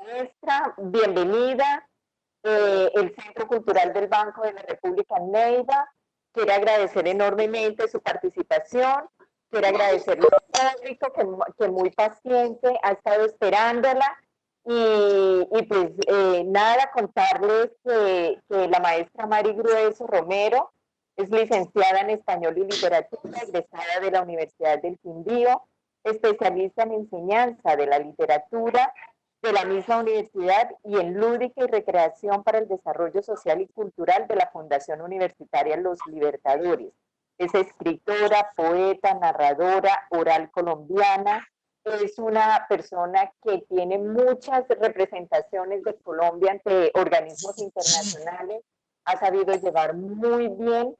Maestra, bienvenida. El Centro Cultural del Banco de la República en Neiva quiere agradecer enormemente su participación, quiere agradecerle al público que muy paciente ha estado esperándola y pues nada, contarles que la maestra Mari Grueso Romero es licenciada en Español y Literatura, egresada de la Universidad del Quindío, especialista en enseñanza de la literatura de la misma universidad y en lúdica y recreación para el desarrollo social y cultural de la Fundación Universitaria Los Libertadores. Es escritora, poeta, narradora, oral colombiana. Es una persona que tiene muchas representaciones de Colombia ante organismos internacionales. Ha sabido llevar muy bien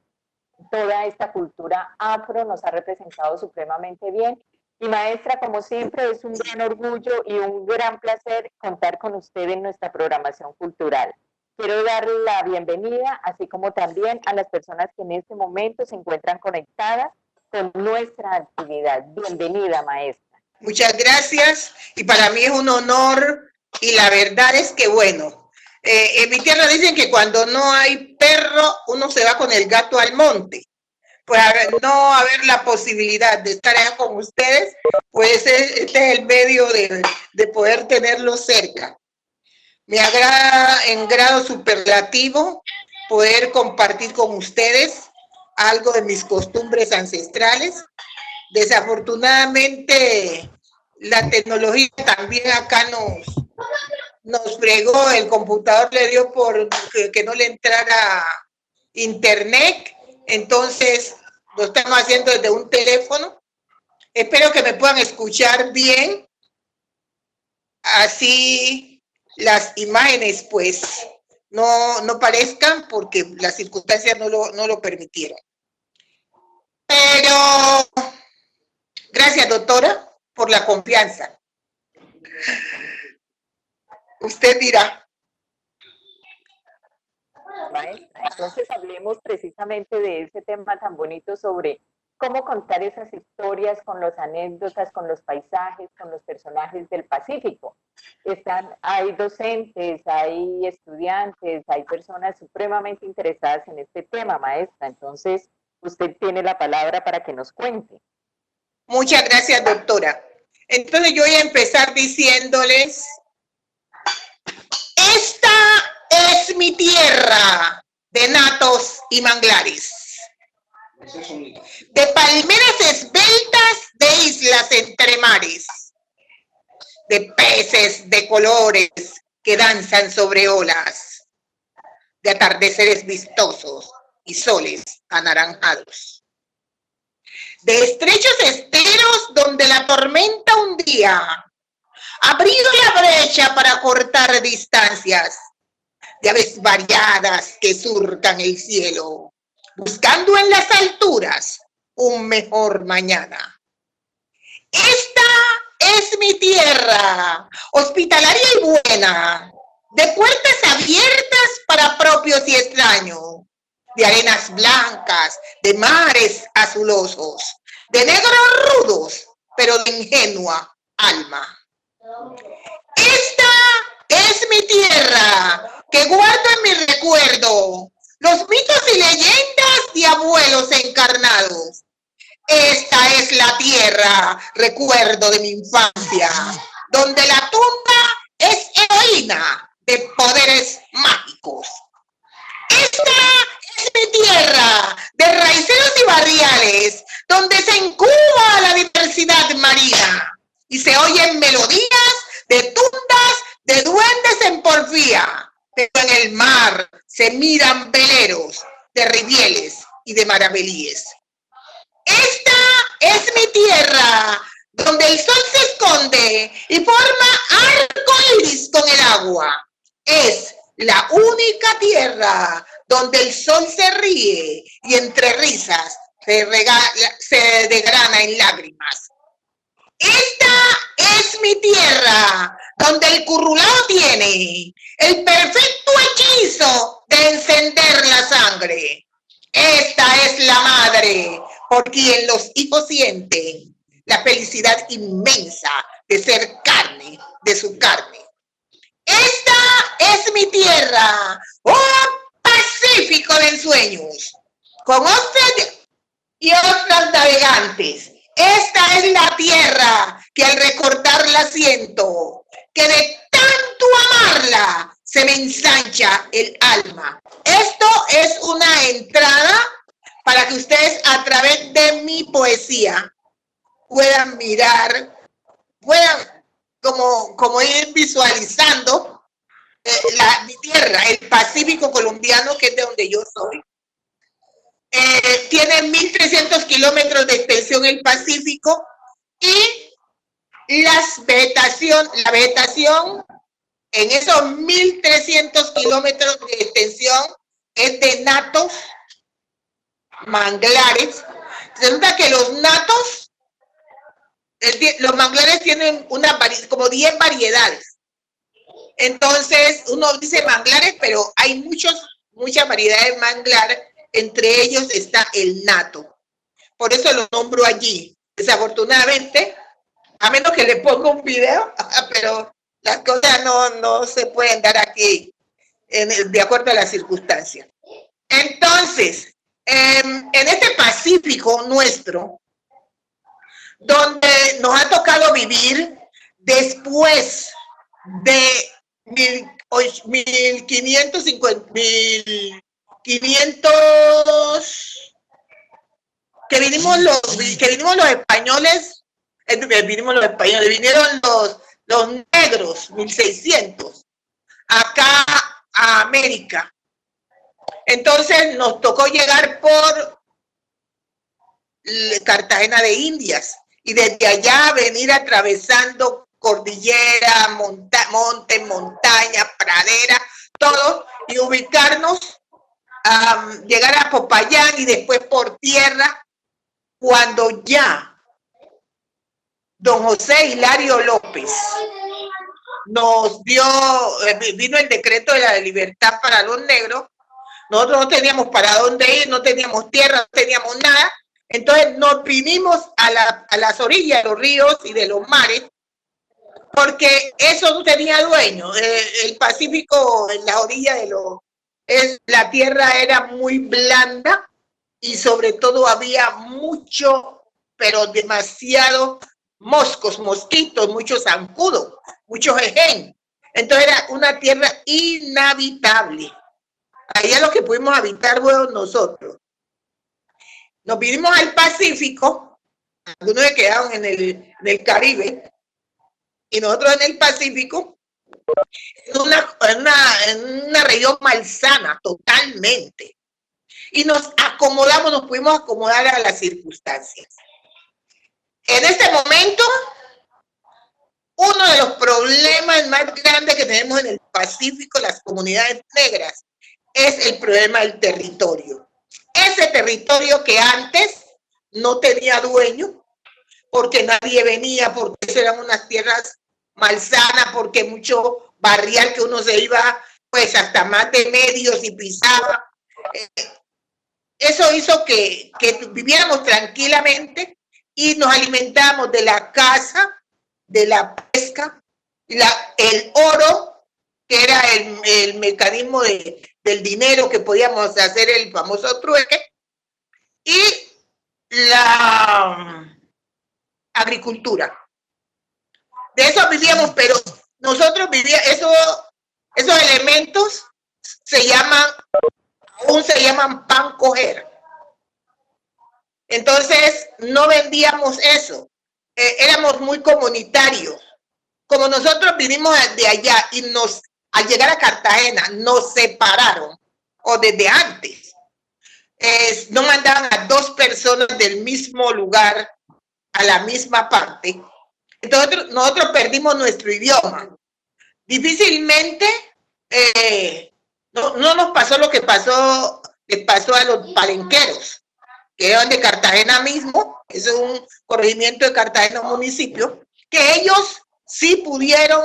toda esta cultura afro, nos ha representado supremamente bien. Y maestra, como siempre, es un gran orgullo y un gran placer contar con usted en nuestra programación cultural. Quiero darle la bienvenida, así como también a las personas que en este momento se encuentran conectadas con nuestra actividad. Bienvenida, maestra. Muchas gracias, y para mí es un honor, y la verdad es que, bueno, en mi tierra dicen que cuando no hay perro, uno se va con el gato al monte. Pues no haber la posibilidad de estar allá con ustedes, pues este es el medio de poder tenerlos cerca. Me agrada en grado superlativo poder compartir con ustedes algo de mis costumbres ancestrales. Desafortunadamente, la tecnología también acá nos fregó, el computador le dio por que no le entrara internet, entonces lo estamos haciendo desde un teléfono. Espero que me puedan escuchar bien, así las imágenes pues no parezcan, porque las circunstancias no lo permitieron. Pero gracias, doctora, por la confianza. Usted dirá. Maestra, entonces hablemos precisamente de ese tema tan bonito sobre cómo contar esas historias con las anécdotas, con los paisajes, con los personajes del Pacífico. Hay docentes, hay estudiantes, hay personas supremamente interesadas en este tema, maestra. Entonces, usted tiene la palabra para que nos cuente. Muchas gracias, doctora. Entonces yo voy a empezar diciéndoles, esta es mi tierra de natos y manglares, de palmeras esbeltas, de islas entre mares, de peces de colores que danzan sobre olas, de atardeceres vistosos y soles anaranjados, de estrechos esteros donde la tormenta un día abrió la brecha para cortar distancias, de aves variadas que surcan el cielo, buscando en las alturas un mejor mañana. Esta es mi tierra, hospitalaria y buena, de puertas abiertas para propios y extraños, de arenas blancas, de mares azulosos, de negros rudos, pero de ingenua alma. Esta es mi tierra, que guardo en mi recuerdo los mitos y leyendas de abuelos encarnados. Esta es la tierra, recuerdo de mi infancia, donde la tumba es heroína de poderes mágicos. Esta es mi tierra, de raiceros y barriales, donde se incuba la diversidad marina y se oyen melodías de tundas, de duendes en porfía, pero en el mar se miran veleros de rivieles y de maravedíes. Esta es mi tierra, donde el sol se esconde y forma arco iris con el agua. Es la única tierra donde el sol se ríe y entre risas se desgrana en lágrimas. Esta es mi tierra, donde el currulao tiene el perfecto hechizo de encender la sangre. Esta es la madre por quien los hijos sienten la felicidad inmensa de ser carne de su carne. esta es mi tierra, oh Pacífico de ensueños, con ostras y otras navegantes. Esta es la tierra que al recordarla siento, que de tanto amarla se me ensancha el alma. Esto es una entrada para que ustedes a través de mi poesía puedan mirar, puedan como ir visualizando mi tierra, el Pacífico colombiano, que es de donde yo soy. Tiene 1.300 kilómetros de extensión el Pacífico y la vegetación en esos 1.300 kilómetros de extensión es de natos, manglares. Se nota que los manglares tienen como 10 variedades. Entonces, uno dice manglares, pero hay muchas variedades de manglar. Entre ellos está el nato. Por eso lo nombro allí. Desafortunadamente, a menos que le ponga un video, pero las cosas no se pueden dar aquí de acuerdo a las circunstancias. Entonces, en este Pacífico nuestro, donde nos ha tocado vivir después de 1500 que vinimos los españoles, vinieron los negros, 1600, acá a América. Entonces nos tocó llegar por Cartagena de Indias y desde allá venir atravesando cordillera, monte, montaña, pradera, todo, y ubicarnos, llegar a Popayán y después por tierra, cuando ya don José Hilario López nos vino el decreto de la libertad para los negros. Nosotros no teníamos para dónde ir, no teníamos tierra, no teníamos nada. Entonces nos vinimos a las orillas de los ríos y de los mares, porque eso no tenía dueño. El Pacífico, en las orillas la tierra era muy blanda y sobre todo había mucho, pero demasiado mosquitos, muchos zancudos, mucho jején. Entonces era una tierra inhabitable. Allá lo que pudimos habitar fueron nosotros. Nos vinimos al Pacífico, algunos se quedaron en el Caribe, y nosotros en el Pacífico, en una región malsana totalmente. Y nos pudimos acomodar a las circunstancias. En este momento, uno de los problemas más grandes que tenemos en el Pacífico, las comunidades negras, es el problema del territorio. Ese territorio que antes no tenía dueño, porque nadie venía, porque eso eran unas tierras malsanas, porque mucho barrial que uno se iba pues hasta más de medios y pisaba. Eso hizo que viviéramos tranquilamente y nos alimentábamos de la caza, de la pesca, el oro, que era el mecanismo del dinero que podíamos hacer, el famoso trueque, y la agricultura. De eso vivíamos, pero nosotros vivíamos, esos elementos aún se llaman pan coger. Entonces, no vendíamos eso. Éramos muy comunitarios. Como nosotros vinimos de allá y al llegar a Cartagena, nos separaron, o desde antes, no mandaban a dos personas del mismo lugar a la misma parte. Entonces, nosotros perdimos nuestro idioma. Difícilmente, no nos pasó lo que les pasó a los palenqueros, que eran de Cartagena mismo, es un corregimiento de Cartagena, municipio, que ellos sí pudieron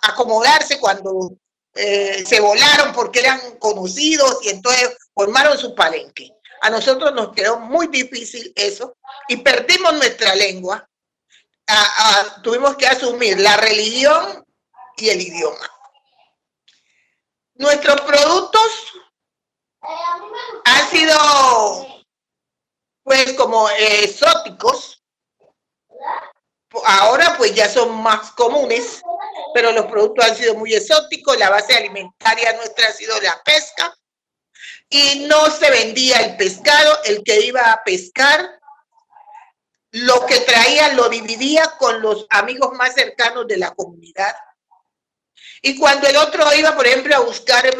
acomodarse cuando se volaron porque eran conocidos y entonces formaron su palenque. A nosotros nos quedó muy difícil eso y perdimos nuestra lengua. Tuvimos que asumir la religión y el idioma. nuestros productos han sido, pues, como exóticos. Ahora, pues, ya son más comunes, pero los productos han sido muy exóticos. La base alimentaria nuestra ha sido la pesca y no se vendía el pescado. El que iba a pescar, lo que traía lo dividía con los amigos más cercanos de la comunidad. Y cuando el otro iba, por ejemplo, a buscar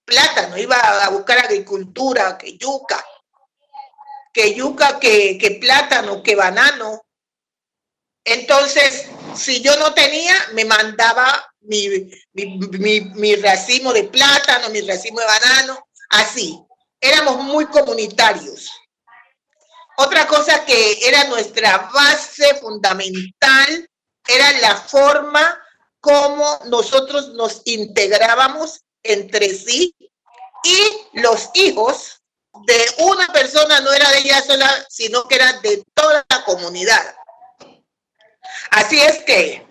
plátano, iba a buscar agricultura, que yuca, que plátano, que banano. Entonces, si yo no tenía, me mandaba mi racimo de plátano, mi racimo de banano, así. Éramos muy comunitarios. Otra cosa que era nuestra base fundamental era la forma como nosotros nos integrábamos entre sí, y los hijos de una persona no era de ella sola, sino que era de toda la comunidad. Así es que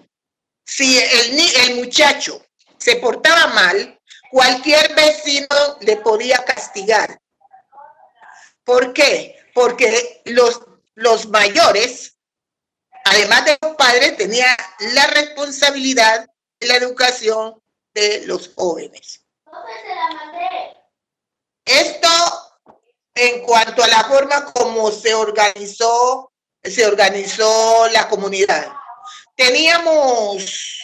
si el muchacho se portaba mal, cualquier vecino le podía castigar. ¿Por qué? Porque los mayores, además de los padres, tenían la responsabilidad de la educación de los jóvenes. Esto en cuanto a la forma como se organizó la comunidad. Teníamos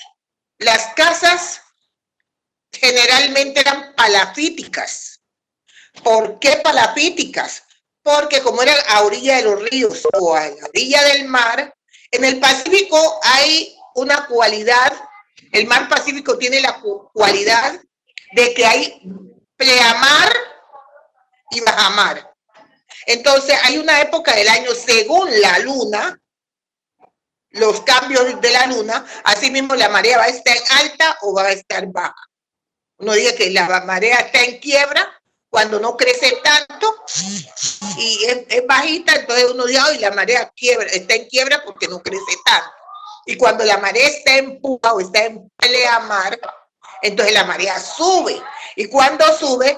las casas, generalmente eran palafíticas. ¿Por qué palafíticas? Porque como era a orilla de los ríos o a la orilla del mar, en el Pacífico hay una cualidad, el mar Pacífico tiene la cualidad de que hay pleamar y bajamar. Entonces hay una época del año según la luna, los cambios de la luna, así mismo la marea va a estar alta o va a estar baja. Uno dice que la marea está en quiebra cuando no crece tanto y es bajita, entonces uno dice, ay, la marea está en quiebra porque no crece tanto. Y cuando la marea está en puja o está en pleamar, entonces la marea sube. Y cuando sube,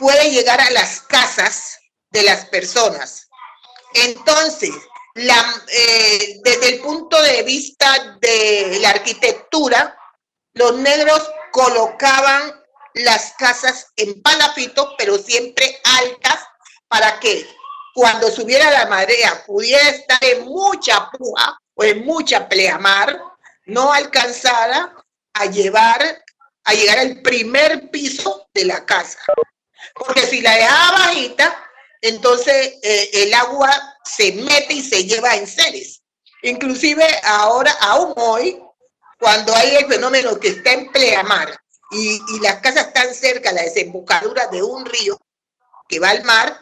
puede llegar a las casas de las personas. Entonces, desde el punto de vista de la arquitectura, los negros colocaban las casas en palafito, pero siempre altas, para que cuando subiera la marea pudiera estar en mucha puja o en mucha pleamar, no alcanzara a llegar al primer piso de la casa. Porque si la dejaba bajita, entonces el agua se mete y se lleva enseres. Inclusive ahora, aún hoy, cuando hay el fenómeno que está en pleamar y las casas están cerca a la desembocadura de un río que va al mar,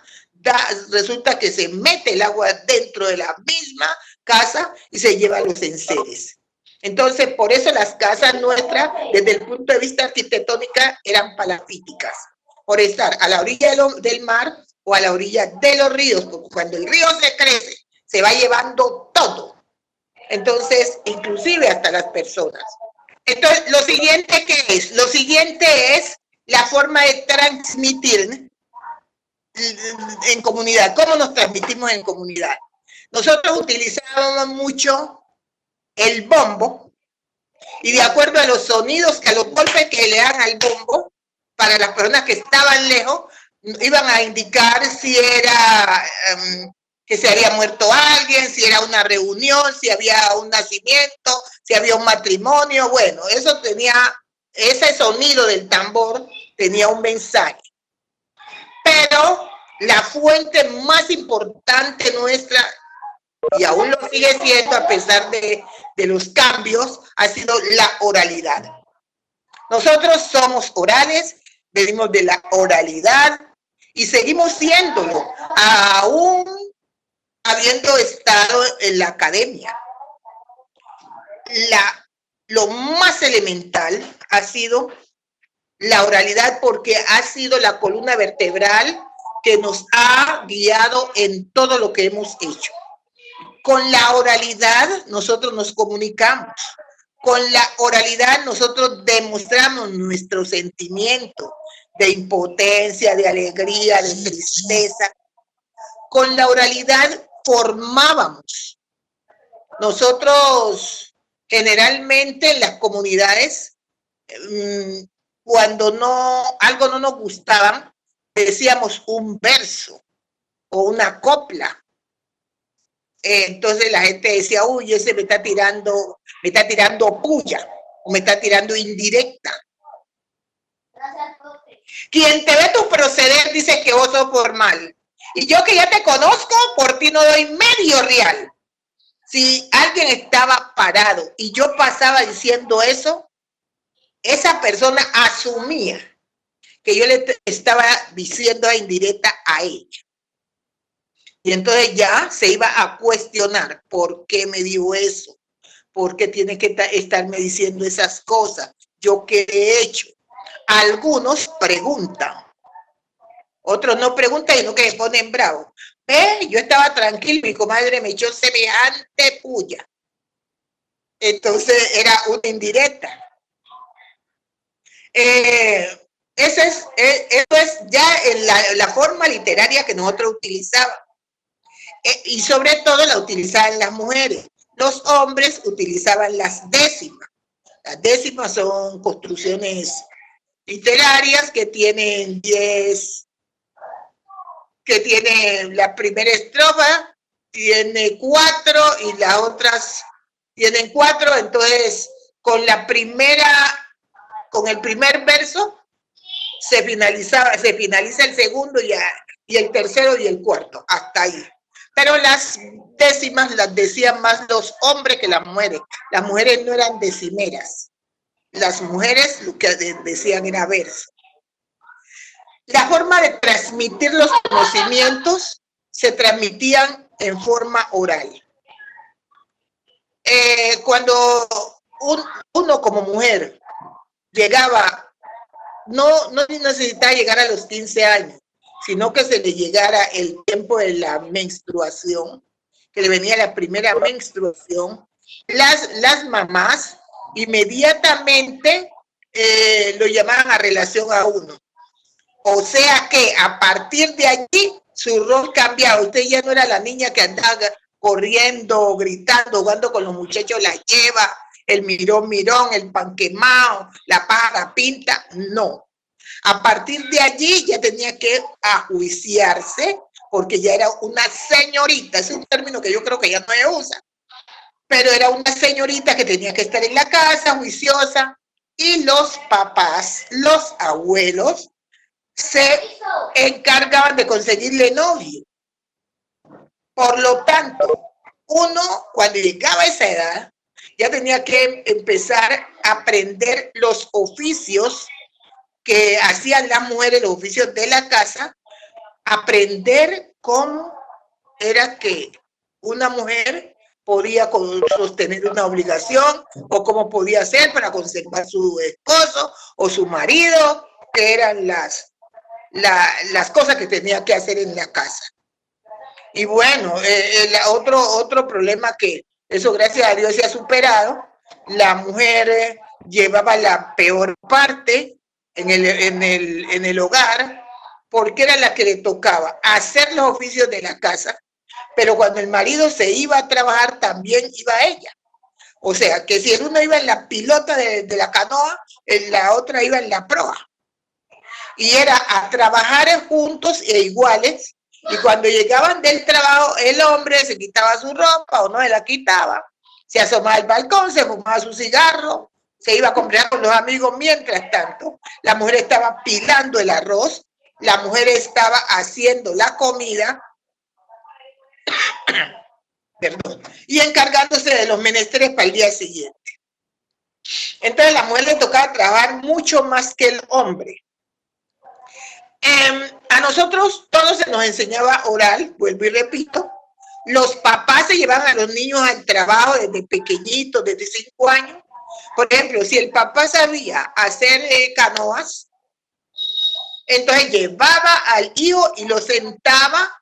resulta que se mete el agua dentro de la misma casa y se lleva los enseres. Entonces, por eso las casas nuestras, desde el punto de vista arquitectónico, eran palafíticas, por estar a la orilla del mar o a la orilla de los ríos, porque cuando el río se crece, se va llevando todo. Entonces, inclusive hasta las personas. Entonces, lo siguiente, ¿qué es? Lo siguiente es la forma de transmitir en comunidad. ¿Cómo nos transmitimos en comunidad? Nosotros utilizábamos mucho el bombo y de acuerdo a los sonidos, a los golpes que le dan al bombo, para las personas que estaban lejos, iban a indicar si era que se había muerto alguien, si era una reunión, si había un nacimiento, si había un matrimonio. Bueno, eso tenía, ese sonido del tambor tenía un mensaje. Pero la fuente más importante nuestra, y aún lo sigue siendo a pesar de los cambios, ha sido la oralidad. Nosotros somos orales, venimos de la oralidad y seguimos siéndolo, aún habiendo estado en la academia. Lo más elemental ha sido la oralidad, porque ha sido la columna vertebral que nos ha guiado en todo lo que hemos hecho. Con la oralidad nosotros nos comunicamos. Con la oralidad nosotros demostramos nuestro sentimiento de impotencia, de alegría, de tristeza. Con la oralidad formábamos. Nosotros generalmente en las comunidades, cuando algo no nos gustaba, decíamos un verso o una copla. Entonces la gente decía, uy, ese me está tirando puya, o me está tirando indirecta. Quien te ve tu proceder dice que vos sos formal. Y yo que ya te conozco, por ti no doy medio real. Si alguien estaba parado y yo pasaba diciendo eso, esa persona asumía que yo le estaba diciendo indirecta a ella. Y entonces ya se iba a cuestionar por qué me dijo eso, por qué tiene que estarme diciendo esas cosas, yo qué he hecho. Algunos preguntan, otros no preguntan y no que se ponen bravos. Yo estaba tranquilo, mi comadre me echó semejante puya. Entonces era una indirecta. Eso es ya en la forma literaria que nosotros utilizamos. Y sobre todo la utilizaban las mujeres. Los hombres utilizaban las décimas. Las décimas son construcciones literarias que tienen 10, que tiene la primera estrofa, tiene 4 y las otras tienen 4. Entonces, con el primer verso se finaliza el segundo y el tercero y el cuarto, hasta ahí. Pero las décimas las decían más los hombres que las mujeres. Las mujeres no eran decimeras. Las mujeres lo que decían era verso. La forma de transmitir los conocimientos se transmitían en forma oral. Cuando uno como mujer llegaba, no necesitaba llegar a los 15 años, sino que se le llegara el tiempo de la menstruación, que le venía la primera menstruación, las mamás inmediatamente lo llamaban a relación a uno. O sea que a partir de allí su rol cambiaba. Usted ya no era la niña que andaba corriendo, gritando, jugando con los muchachos, la lleva, el mirón, el pan quemado, la paja pinta. No. A partir de allí ya tenía que ajuiciarse porque ya era una señorita. Es un término que yo creo que ya no se usa. Pero era una señorita que tenía que estar en la casa, juiciosa. Y los papás, los abuelos, se encargaban de conseguirle novio. Por lo tanto, uno cuando llegaba a esa edad ya tenía que empezar a aprender los oficios que hacían las mujeres, los oficios de la casa, aprender cómo era que una mujer podía sostener una obligación o cómo podía hacer para conservar su esposo o su marido, que eran las cosas que tenía que hacer en la casa. Y bueno, otro problema que eso gracias a Dios se ha superado, la mujer llevaba la peor parte en el hogar porque era la que le tocaba hacer los oficios de la casa, pero cuando el marido se iba a trabajar también iba ella. O sea, que si el uno iba en la pilota de la canoa, la otra iba en la proa. Y era a trabajar juntos e iguales, y cuando llegaban del trabajo, el hombre se quitaba su ropa o no se la quitaba, se asomaba al balcón, se fumaba su cigarro, se iba a comprar con los amigos. Mientras tanto, la mujer estaba pilando el arroz, la mujer estaba haciendo la comida, perdón, y encargándose de los menesteres para el día siguiente. Entonces, a la mujer le tocaba trabajar mucho más que el hombre. A nosotros todos se nos enseñaba oral, vuelvo y repito. Los papás se llevaban a los niños al trabajo desde pequeñitos, desde 5 años. Por ejemplo, si el papá sabía hacer canoas, entonces llevaba al hijo y lo sentaba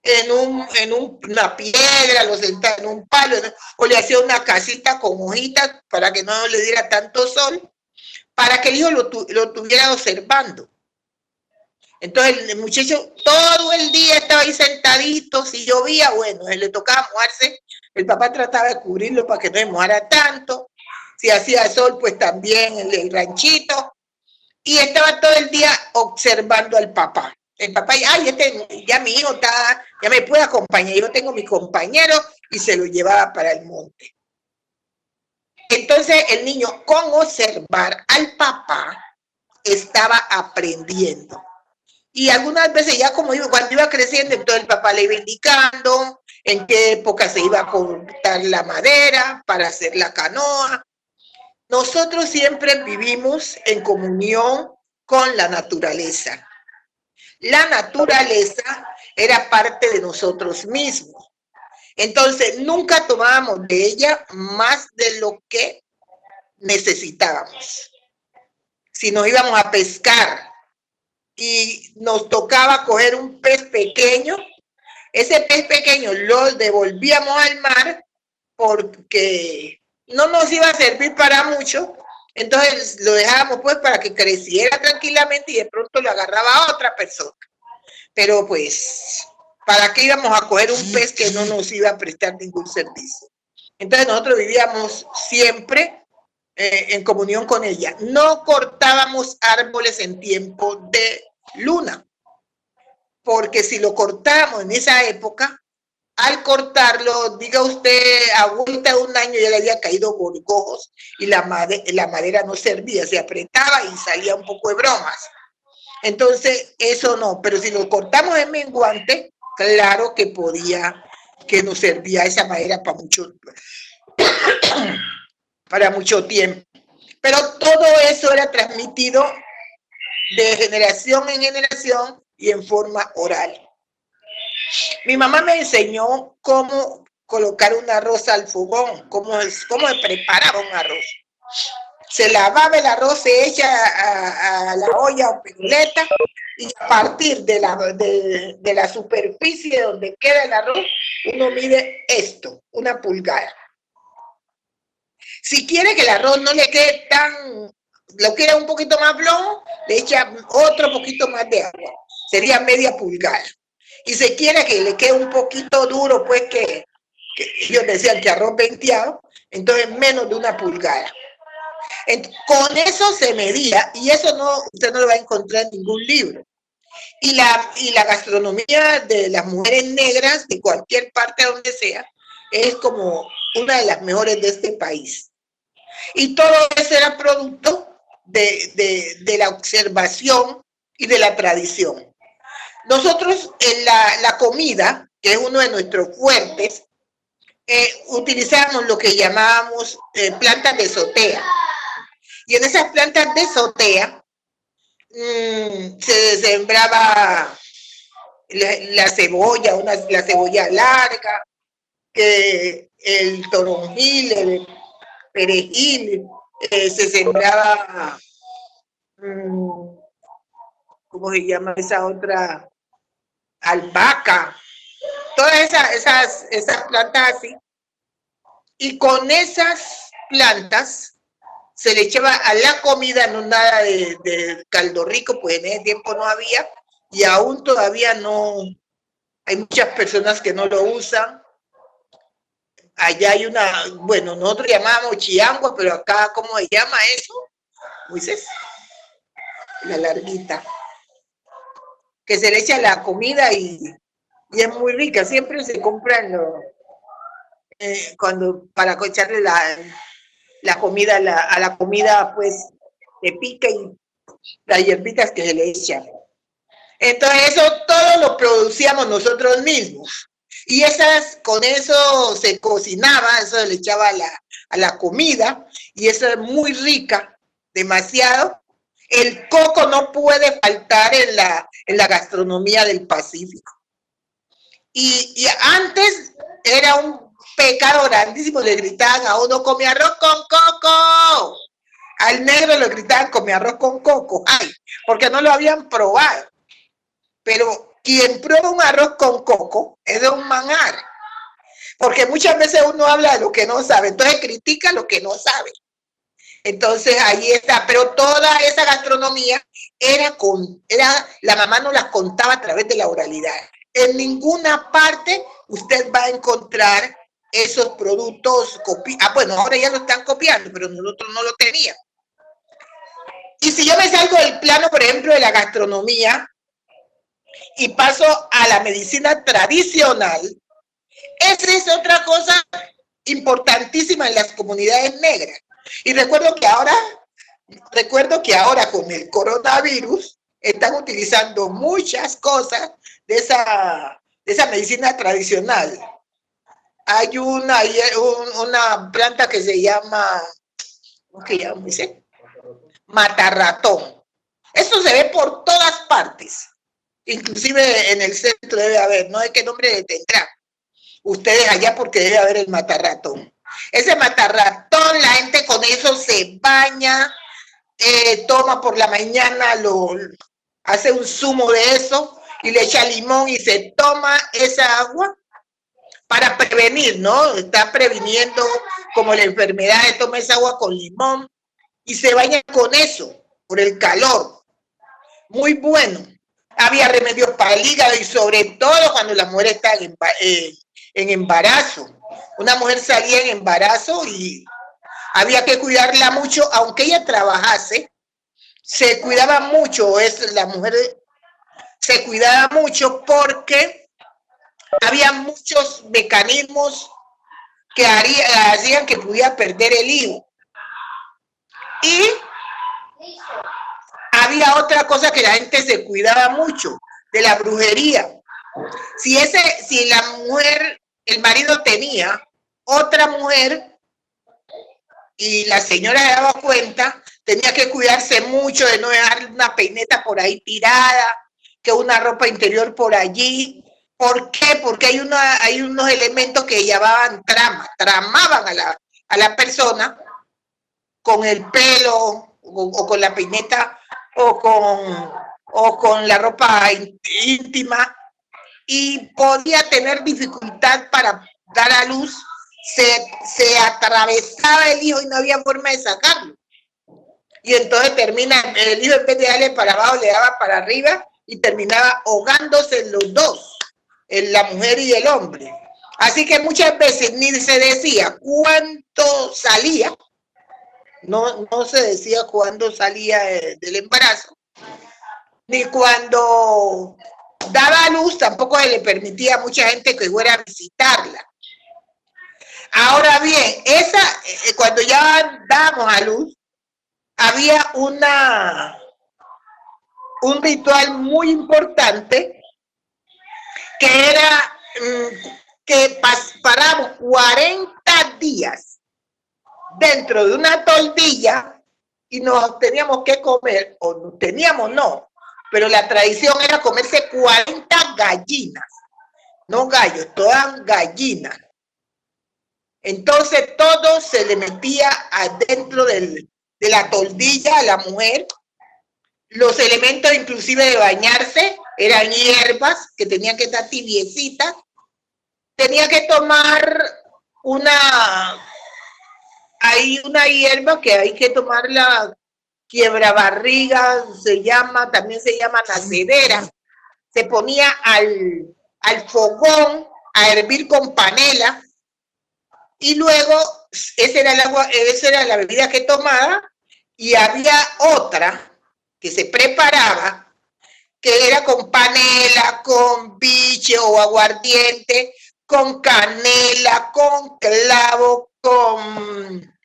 en una piedra, lo sentaba en un palo, o le hacía una casita con hojitas para que no le diera tanto sol, para que el hijo lo tuviera observando. Entonces el muchacho todo el día estaba ahí sentadito, si llovía, bueno, él le tocaba mojarse, el papá trataba de cubrirlo para que no se mojara tanto, si hacía sol, pues también el ranchito, y estaba todo el día observando al papá. El papá, ay, ya mi hijo está, ya me puede acompañar, yo tengo mi compañero, y se lo llevaba para el monte. Entonces el niño, con observar al papá, estaba aprendiendo. Y algunas veces ya cuando iba creciendo, entonces el papá le iba indicando en qué época se iba a cortar la madera para hacer la canoa. Nosotros siempre vivimos en comunión con la naturaleza. La naturaleza era parte de nosotros mismos. Entonces nunca tomábamos de ella más de lo que necesitábamos. Si nos íbamos a pescar y nos tocaba coger un pez pequeño, ese pez pequeño lo devolvíamos al mar porque no nos iba a servir para mucho, entonces lo dejábamos pues para que creciera tranquilamente y de pronto lo agarraba otra persona. Pero pues, ¿para qué íbamos a coger un pez que no nos iba a prestar ningún servicio? Entonces nosotros vivíamos siempre en comunión con ella. No cortábamos árboles en tiempo de luna, porque si lo cortábamos en esa época, al cortarlo, diga usted, a vuelta de un año ya le había caído gorgojos y la madera no servía, se apretaba y salía un poco de bromas. Entonces, eso no, pero si lo cortamos en menguante, claro que que nos servía esa madera para mucho tiempo. Pero todo eso era transmitido de generación en generación y en forma oral. Mi mamá me enseñó cómo colocar un arroz al fogón, cómo preparaba un arroz. Se lavaba el arroz, se echa a la olla o piruleta y a partir de la superficie donde queda el arroz, uno mide esto, 1 pulgada. Si quiere que el arroz no le quede lo quiere un poquito más flojo, le echa otro poquito más de agua, sería media pulgada. Y si quiere que le quede un poquito duro, pues que ellos decían que arroz venteado, entonces menos de 1 pulgada. Con eso se medía, y eso usted no lo va a encontrar en ningún libro. Y la gastronomía de las mujeres negras, de cualquier parte donde sea, es como una de las mejores de este país. Y todo eso era producto de la observación y de la tradición. Nosotros en la comida, que es uno de nuestros fuertes, utilizábamos lo que llamábamos plantas de azotea. Y en esas plantas de azotea se sembraba la cebolla, la cebolla larga, el toronjil, el perejil, se sembraba, ¿cómo se llama esa otra? Albahaca, todas esas plantas así. Y con esas plantas se le echaba a la comida, no nada de caldo rico, pues en ese tiempo no había, y aún todavía no, hay muchas personas que no lo usan. Allá hay bueno, nosotros llamamos chiangua, pero acá, ¿cómo se llama eso? Moisés, la larguita, que se le echa a la comida y es muy rica, siempre se compran para echarle la comida a la comida, pues se pica y las hierbitas que se le echan. Entonces eso todo lo producíamos nosotros mismos. Y con eso se cocinaba, eso se le echaba a la comida, y eso es muy rica, demasiado. El coco no puede faltar en la gastronomía del Pacífico. Y antes era un pecado grandísimo, le gritaban a uno, come arroz con coco. Al negro le gritaban, come arroz con coco. Ay, porque no lo habían probado. Pero quien prueba un arroz con coco es de un manjar. porque muchas veces uno habla de lo que no sabe, entonces critica lo que no sabe. Entonces ahí está, pero toda esa gastronomía la mamá nos las contaba a través de la oralidad. En ninguna parte usted va a encontrar esos productos copiados. Bueno, ahora ya lo están copiando, pero nosotros no lo teníamos. Y si yo me salgo del plano, por ejemplo, de la gastronomía y paso a la medicina tradicional, esa es otra cosa importantísima en las comunidades negras. Y recuerdo que ahora con el coronavirus están utilizando muchas cosas de esa medicina tradicional. Hay una planta que se llama, ¿cómo que llama? ¿Dice? Matarratón. Esto se ve por todas partes. Inclusive en el centro debe haber, no sé qué nombre le tendrá ustedes allá, porque debe haber el matarratón. Ese matarratón, la gente con eso se baña, toma por la mañana, hace un zumo de eso y le echa limón y se toma esa agua para prevenir, ¿no? Está previniendo como la enfermedad, toma esa agua con limón y se baña con eso, por el calor. Muy bueno. Había remedios para el hígado y sobre todo cuando la mujer está en embarazo. Una mujer salía en embarazo y había que cuidarla mucho, aunque ella trabajase, se cuidaba mucho, la mujer se cuidaba mucho porque había muchos mecanismos que hacían que pudiera perder el hijo. Y había otra cosa que la gente se cuidaba mucho, de la brujería. Si la mujer, el marido tenía otra mujer y la señora se daba cuenta, tenía que cuidarse mucho de no dejar una peineta por ahí tirada, que una ropa interior por allí. ¿Por qué? Porque hay unos elementos que llamaban tramaban a la persona con el pelo o con la peineta o con la ropa íntima, y podía tener dificultad para dar a luz, se atravesaba el hijo y no había forma de sacarlo. Y entonces el hijo en vez de darle para abajo, le daba para arriba y terminaba ahogándose los dos, la mujer y el hombre. Así que muchas veces ni se decía cuánto salía, no se decía cuándo salía del embarazo, ni cuando daba a luz, tampoco se le permitía a mucha gente que fuera a visitarla. Ahora bien, cuando ya dábamos a luz, había un ritual muy importante que era que paramos 40 días dentro de una toldilla y nos teníamos que comer, o no teníamos, no, pero la tradición era comerse 40 gallinas, no gallos, todas gallinas. Entonces todo se le metía adentro de la toldilla a la mujer. Los elementos inclusive de bañarse eran hierbas que tenían que estar tibiecitas. Tenía que tomar hay una hierba que hay que tomarla, quiebrabarriga, también se llama nacedera. Se ponía al fogón a hervir con panela y luego esa era la bebida que tomaba, y había otra que se preparaba que era con panela, con biche o aguardiente, con canela, con clavo, con,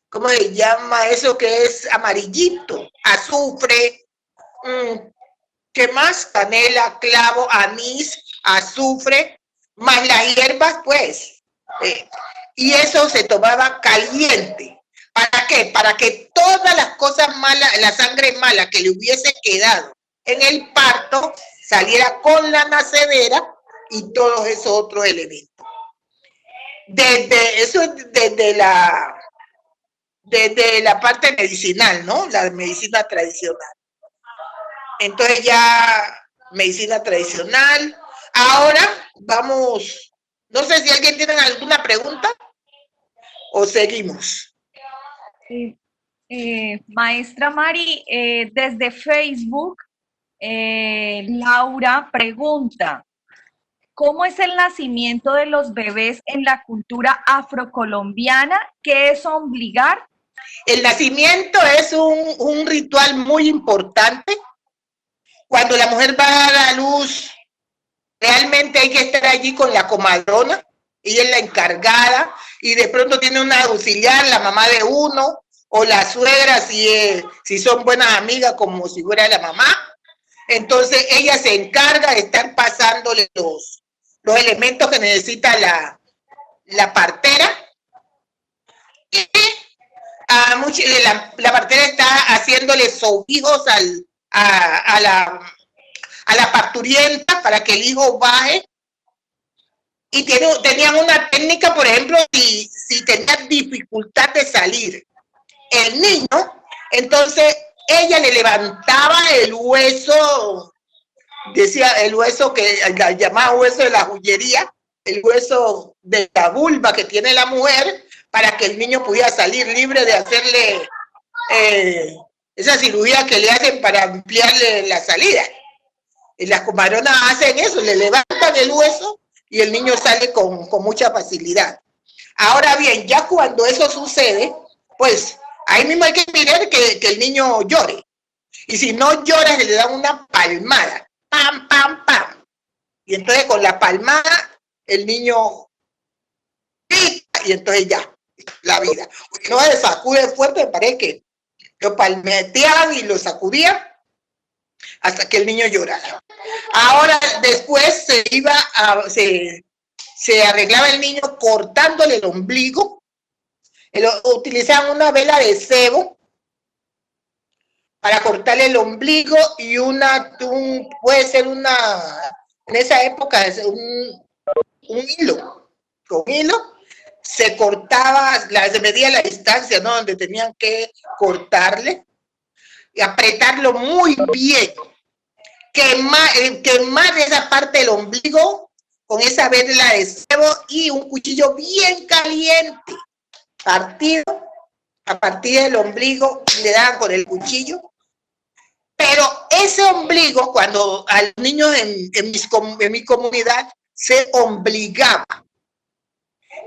¿cómo se llama eso que es amarillito? Azufre, ¿qué más? Canela, clavo, anís, azufre, más las hierbas, pues. Y eso se tomaba caliente. ¿Para qué? Para que todas las cosas malas, la sangre mala que le hubiese quedado en el parto, saliera con la nacedera y todos esos otros elementos. Desde la parte medicinal, ¿no? La medicina tradicional. Entonces ya medicina tradicional. Ahora vamos No sé si alguien tiene alguna pregunta o seguimos. Sí. Maestra Mari, desde Facebook, Laura pregunta, ¿cómo es el nacimiento de los bebés en la cultura afrocolombiana? ¿Qué es ombligar? El nacimiento es un ritual muy importante. Cuando la mujer va a dar a luz, realmente hay que estar allí con la comadrona, ella es la encargada, y de pronto tiene una auxiliar, la mamá de uno, o la suegra, si son buenas amigas, como si fuera la mamá. Entonces ella se encarga de estar pasándole los elementos que necesita la partera. Y la partera está haciéndole sobijos a la parturienta para que el hijo baje. Y tenían una técnica, por ejemplo, si tenía dificultad de salir el niño, entonces ella le levantaba el hueso, decía el hueso que llamaba hueso de la joyería, el hueso de la vulva que tiene la mujer, para que el niño pudiera salir libre de hacerle esa cirugía que le hacen para ampliarle la salida. Y las comadronas hacen eso, le levantan el hueso y el niño sale con mucha facilidad. Ahora bien, ya cuando eso sucede, pues ahí mismo hay que mirar que el niño llore. Y si no llora, se le dan una palmada. Pam, pam, pam. Y entonces con la palmada, el niño grita y entonces ya, la vida. Porque no se sacude fuerte, me parece que lo palmeteaban y lo sacudían hasta que el niño llorara. Ahora, después se arreglaba el niño cortándole el ombligo. Utilizaban una vela de cebo para cortarle el ombligo y puede ser en esa época, un hilo. Con hilo se cortaba, se medía la distancia, ¿no? Donde tenían que cortarle y apretarlo muy bien. Quemar esa parte del ombligo con esa vela de cebo y un cuchillo bien caliente. A partir del ombligo le daban con el cuchillo. Pero ese ombligo, cuando a los niños en mi comunidad se ombligaba.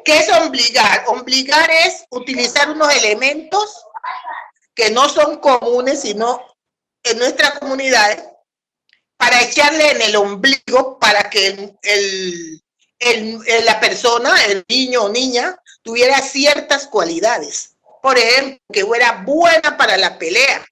¿Qué es obligar? Obligar es utilizar unos elementos que no son comunes, sino en nuestras comunidades, para echarle en el ombligo para que la persona, el niño o niña, tuviera ciertas cualidades. Por ejemplo, que fuera buena para la pelea.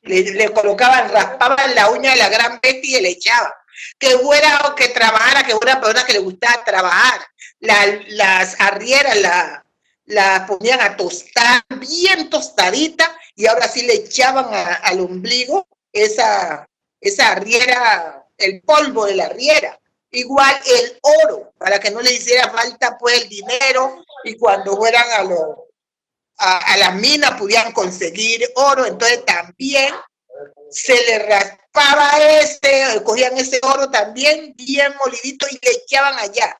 Le colocaban, raspaban la uña de la gran Betty y le echaban. Que trabajara, que fuera una persona que le gustaba trabajar. Las arrieras la ponían a tostar, bien tostadita, y ahora sí le echaban al ombligo esa arriera, el polvo de la arriera. Igual el oro, para que no le hiciera falta pues el dinero, y cuando fueran a la mina pudieran conseguir oro. Entonces también se le raspaba cogían ese oro también bien molidito y le echaban allá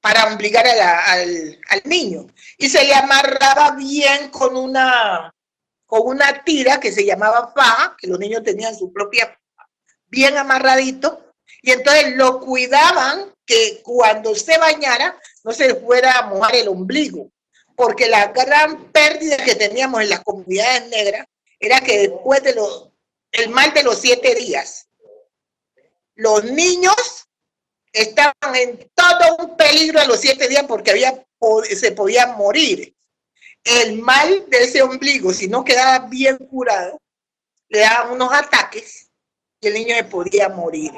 para obligar al niño, y se le amarraba bien con una tira que se llamaba faja, que los niños tenían su propia, bien amarradito, y entonces lo cuidaban que cuando se bañara no se fuera a mojar el ombligo, porque la gran pérdida que teníamos en las comunidades negras era que después el mal de los 7 días, los niños estaban en todo un peligro a los 7 días porque se podían morir. El mal de ese ombligo, si no quedaba bien curado, le daban unos ataques y el niño se podía morir.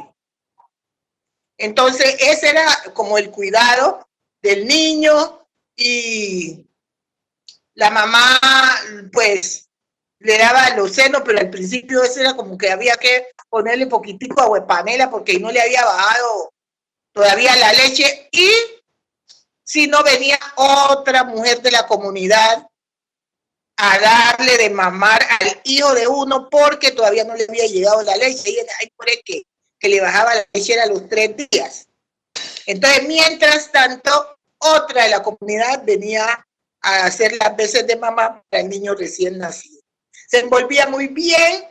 Entonces, ese era como el cuidado del niño, y la mamá, pues, le daba los senos, pero al principio eso era como que había que ponerle un poquitico de aguapanela porque no le había bajado todavía la leche, y si no venía otra mujer de la comunidad a darle de mamar al hijo de uno porque todavía no le había llegado la leche, y ahí por el que le bajaba la leche a los 3 días. Entonces, mientras tanto, otra de la comunidad venía a hacer las veces de mamá para el niño recién nacido. Se envolvía muy bien,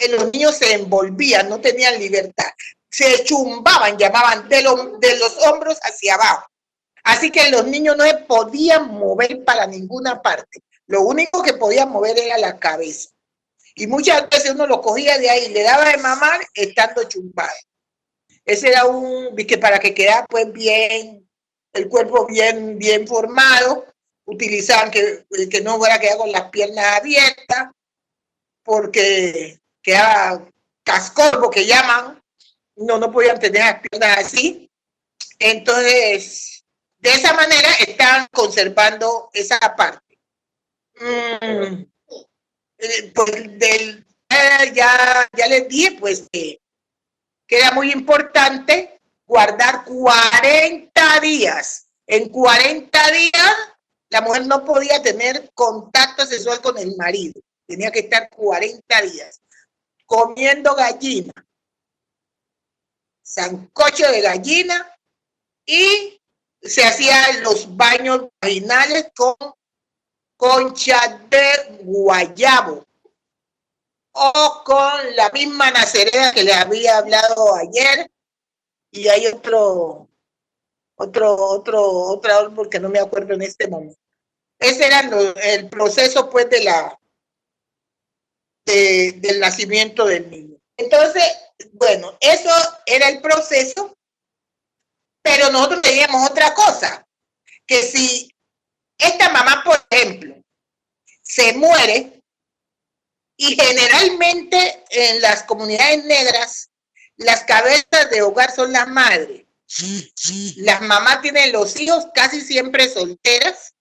los niños se envolvían, no tenían libertad. Se chumbaban, llamaban, de los hombros hacia abajo. Así que los niños no se podían mover para ninguna parte. Lo único que podían mover era la cabeza. Y muchas veces uno lo cogía de ahí, le daba de mamar estando chumbado. Ese era que para que quedara pues bien, el cuerpo bien formado, utilizaban que no fuera quedar con las piernas abiertas, porque quedaba cascorbo que llaman, no podían tener las piernas así. Entonces, de esa manera están conservando esa parte. Pues ya les dije pues que era muy importante guardar 40 días. En 40 días la mujer no podía tener contacto sexual con el marido. Tenía que estar 40 días comiendo gallina, sancocho de gallina, y se hacían los baños vaginales con concha de guayabo o con la misma nacereda que le había hablado ayer, y hay otro árbol que no me acuerdo en este momento. Ese era el proceso pues del nacimiento del niño. Entonces, bueno, eso era el proceso, pero nosotros teníamos otra cosa, que si esta mamá, por ejemplo, se muere, y generalmente en las comunidades negras, las cabezas de hogar son las madres. Las mamás tienen los hijos casi siempre solteras,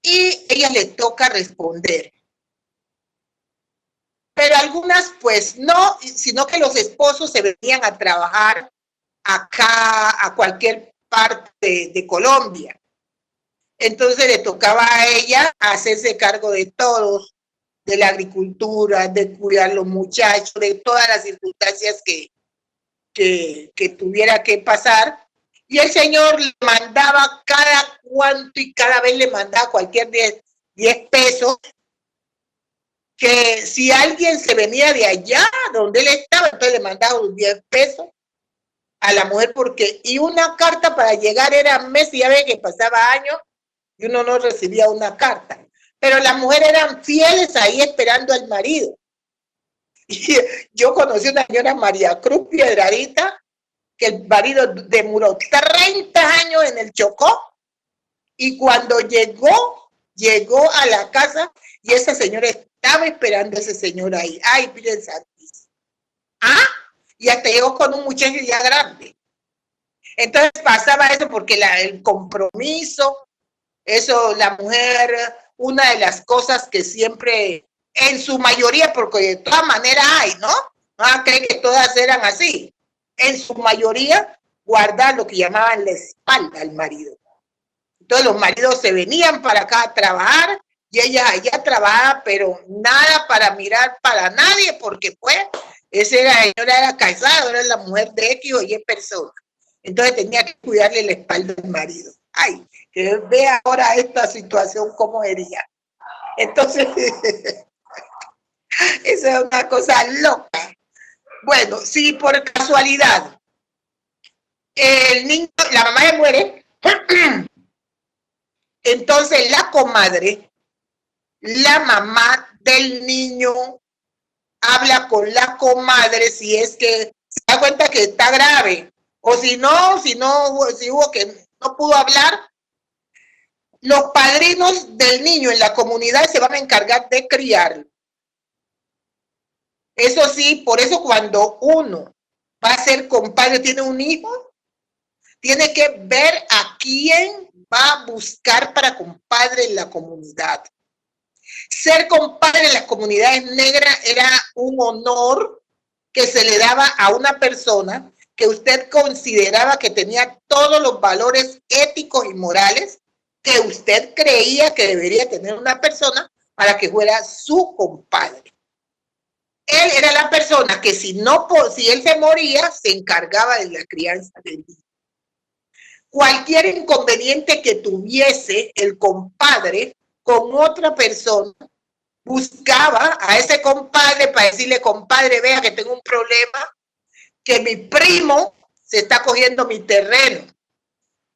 y a ellas les toca responder. Pero algunas pues no, sino que los esposos se venían a trabajar acá, a cualquier parte de Colombia. Entonces le tocaba a ella hacerse cargo de todos, de la agricultura, de cuidar a los muchachos, de todas las circunstancias que tuviera que pasar. Y el señor le mandaba cada cuánto, y cada vez le mandaba cualquier 10 pesos, que si alguien se venía de allá donde él estaba, entonces le mandaba los 10 pesos a la mujer, y una carta para llegar era meses, y ya ve que pasaba años y uno no recibía una carta. Pero las mujeres eran fieles ahí esperando al marido. Y yo conocí a una señora María Cruz Piedradita, que el marido demoró 30 años en el Chocó, y cuando llegó a la casa, y esa señora estaba esperando a ese señor ahí. Ay, miren, santísimo. Y hasta llegó con un muchacho ya grande. Entonces pasaba eso porque el compromiso, eso, la mujer, una de las cosas que siempre, en su mayoría, porque de todas maneras hay, ¿no? No creen que todas eran así. En su mayoría, guardar lo que llamaban la espalda al marido. Entonces los maridos se venían para acá a trabajar, y ella allá trabajaba, pero nada para mirar para nadie, porque pues, esa señora era casada, era la mujer de X o Y persona. Entonces tenía que cuidarle la espalda al marido. Ay, que vea ahora esta situación cómo sería. Entonces, esa es una cosa loca. Bueno, si por casualidad el niño, la mamá se muere, entonces la comadre, la mamá del niño, habla con la comadre si es que se da cuenta que está grave, o si hubo que no pudo hablar. Los padrinos del niño en la comunidad se van a encargar de criarlo. Eso sí, por eso cuando uno va a ser compadre, tiene un hijo, tiene que ver a quién va a buscar para compadre en la comunidad. Ser compadre en las comunidades negras era un honor que se le daba a una persona que usted consideraba que tenía todos los valores éticos y morales que usted creía que debería tener una persona para que fuera su compadre. Él era la persona que si él se moría, se encargaba de la crianza del niño. cualquier inconveniente que tuviese el compadre con otra persona, buscaba a ese compadre para decirle, compadre, vea que tengo un problema, que mi primo se está cogiendo mi terreno,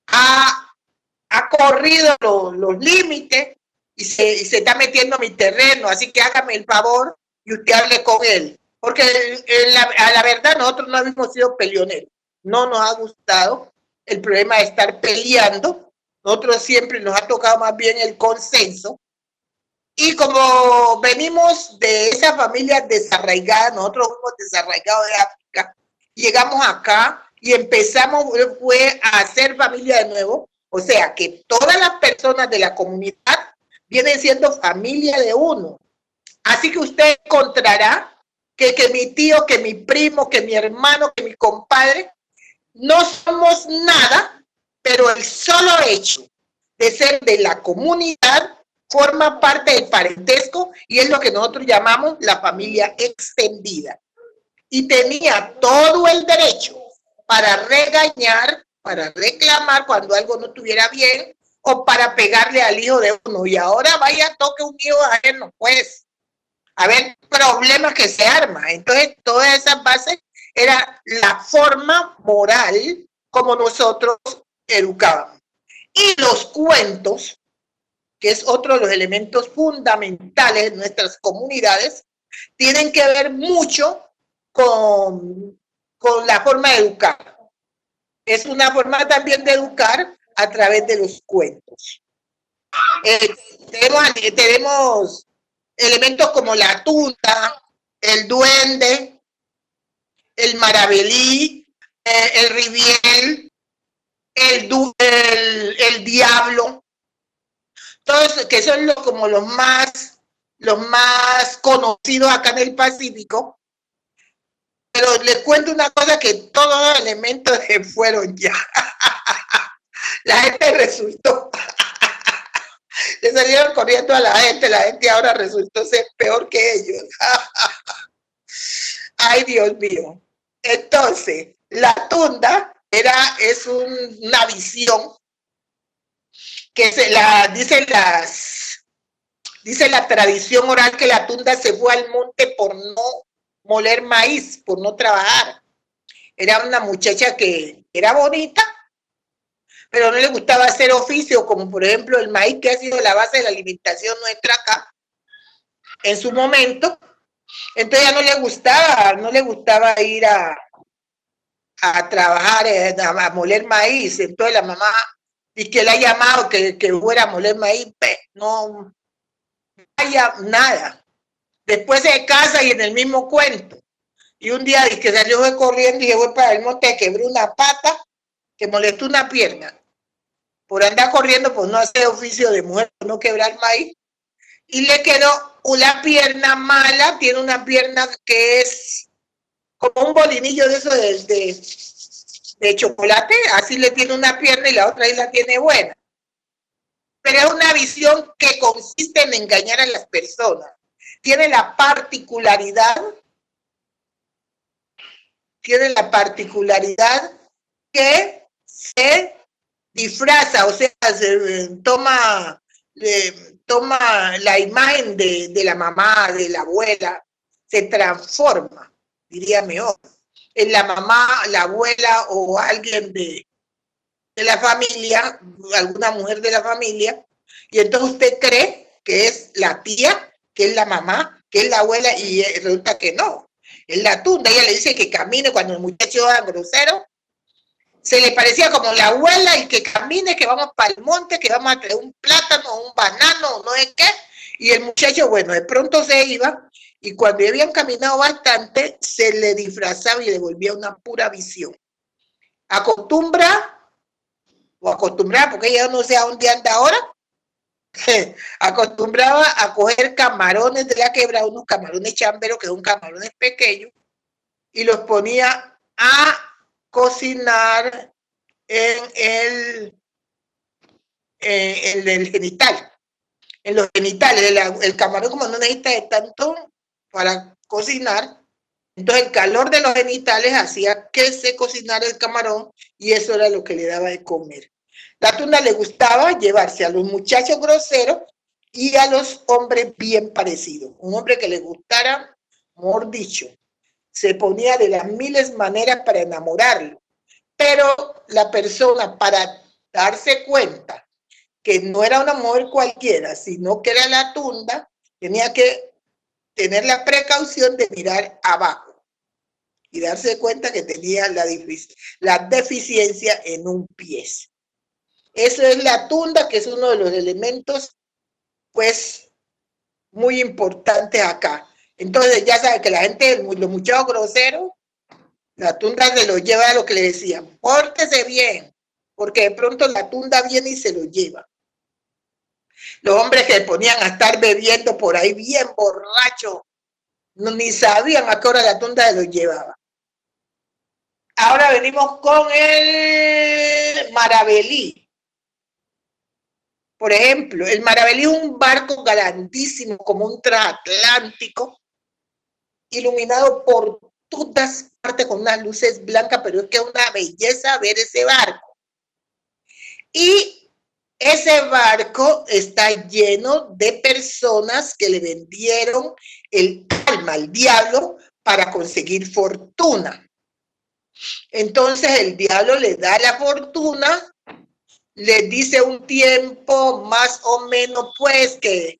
ha corrido los límites y se está metiendo mi terreno, así que hágame el favor y usted hable con él. Porque a la verdad nosotros no hemos sido peleoneros, no nos ha gustado el problema de estar peleando, nosotros siempre nos ha tocado más bien el consenso. Y como venimos de esa familia desarraigada, nosotros fuimos desarraigados de África, llegamos acá y empezamos fue a hacer familia de nuevo, o sea que todas las personas de la comunidad vienen siendo familia de uno. Así que usted encontrará que mi tío, que mi primo, que mi hermano, que mi compadre, no somos nada, pero el solo hecho de ser de la comunidad forma parte del parentesco y es lo que nosotros llamamos la familia extendida. Y tenía todo el derecho para regañar, para reclamar cuando algo no estuviera bien o para pegarle al hijo de uno. Y ahora vaya, toque un hijo ajeno, pues. A ver, problemas que se arman. Entonces, todas esas bases era la forma moral como nosotros educábamos. Y los cuentos, que es otro de los elementos fundamentales de nuestras comunidades, tienen que ver mucho con la forma de educar. Es una forma también de educar a través de los cuentos. Tenemos elementos como la tunda, el duende, el maravedí, el riviel, el diablo, todos que son como los más conocidos acá en el Pacífico. Pero les cuento una cosa, que todos los elementos se fueron ya. La gente resultó, le salieron corriendo a la gente ahora resultó ser peor que ellos. Ay, Dios mío. Entonces, la tunda es una visión que dice la tradición oral que la tunda se fue al monte por no moler maíz, por no trabajar. Era una muchacha que era bonita, pero no le gustaba hacer oficio, como por ejemplo el maíz, que ha sido la base de la alimentación nuestra acá en su momento. Entonces ya no le gustaba ir a trabajar, a moler maíz. Entonces la mamá, y que le ha llamado que fuera a moler maíz, no haya nada. Después se casa y en el mismo cuento. Y un día dice que salió corriendo y voy para el monte, quebró una pata, que molestó una pierna. Por andar corriendo, pues no hacer oficio de mujer, no quebrar maíz. Y le quedó una pierna mala, tiene una pierna que es como un bolinillo de eso de chocolate, así le tiene una pierna y la otra ahí la tiene buena. Pero es una visión que consiste en engañar a las personas. Tiene la particularidad que se disfraza, o sea, se toma la imagen de la mamá, de la abuela, se transforma, diría mejor, en la mamá, la abuela o alguien de la familia, alguna mujer de la familia, y entonces usted cree que es la tía, que es la mamá, que es la abuela, y resulta que no, es la tunda. Ella le dice que camine cuando el muchacho era grosero, se le parecía como la abuela, y que camine, que vamos para el monte, que vamos a traer un plátano, un banano, no sé qué, y el muchacho, bueno, de pronto se iba, y cuando ya habían caminado bastante, se le disfrazaba y le volvía una pura visión. Acostumbraba, porque ella no sé a dónde anda ahora, acostumbraba a coger camarones de la quebrada, unos camarones chamberos, que son camarones pequeños, y los ponía a cocinar en el genital, en los genitales. El camarón, como no necesita de tanto para cocinar, Entonces el calor de los genitales hacía que se cocinara el camarón y eso era lo que le daba de comer. La tunda le gustaba llevarse a los muchachos groseros y a los hombres bien parecidos. Un hombre que le gustara, mejor dicho, se ponía de las miles maneras para enamorarlo. Pero la persona, para darse cuenta que no era una mujer cualquiera, sino que era la tunda, tenía que tener la precaución de mirar abajo y darse cuenta que tenía la deficiencia en un pie. Eso es la tunda, que es uno de los elementos, pues, muy importantes acá. Entonces, ya sabe que la gente, los muchachos groseros, la tunda se lo lleva a lo que le decían, pórtese bien, porque de pronto la tunda viene y se lo lleva. Los hombres que ponían a estar bebiendo por ahí bien borrachos, ni sabían a qué hora la tunda se los llevaba. Ahora venimos con el Maravelí. Por ejemplo, el Maravelí es un barco grandísimo, como un transatlántico, iluminado por todas partes con unas luces blancas, pero es que es una belleza ver ese barco. Y ese barco está lleno de personas que le vendieron el alma al diablo para conseguir fortuna. Entonces el diablo le da la fortuna, le dice un tiempo más o menos pues que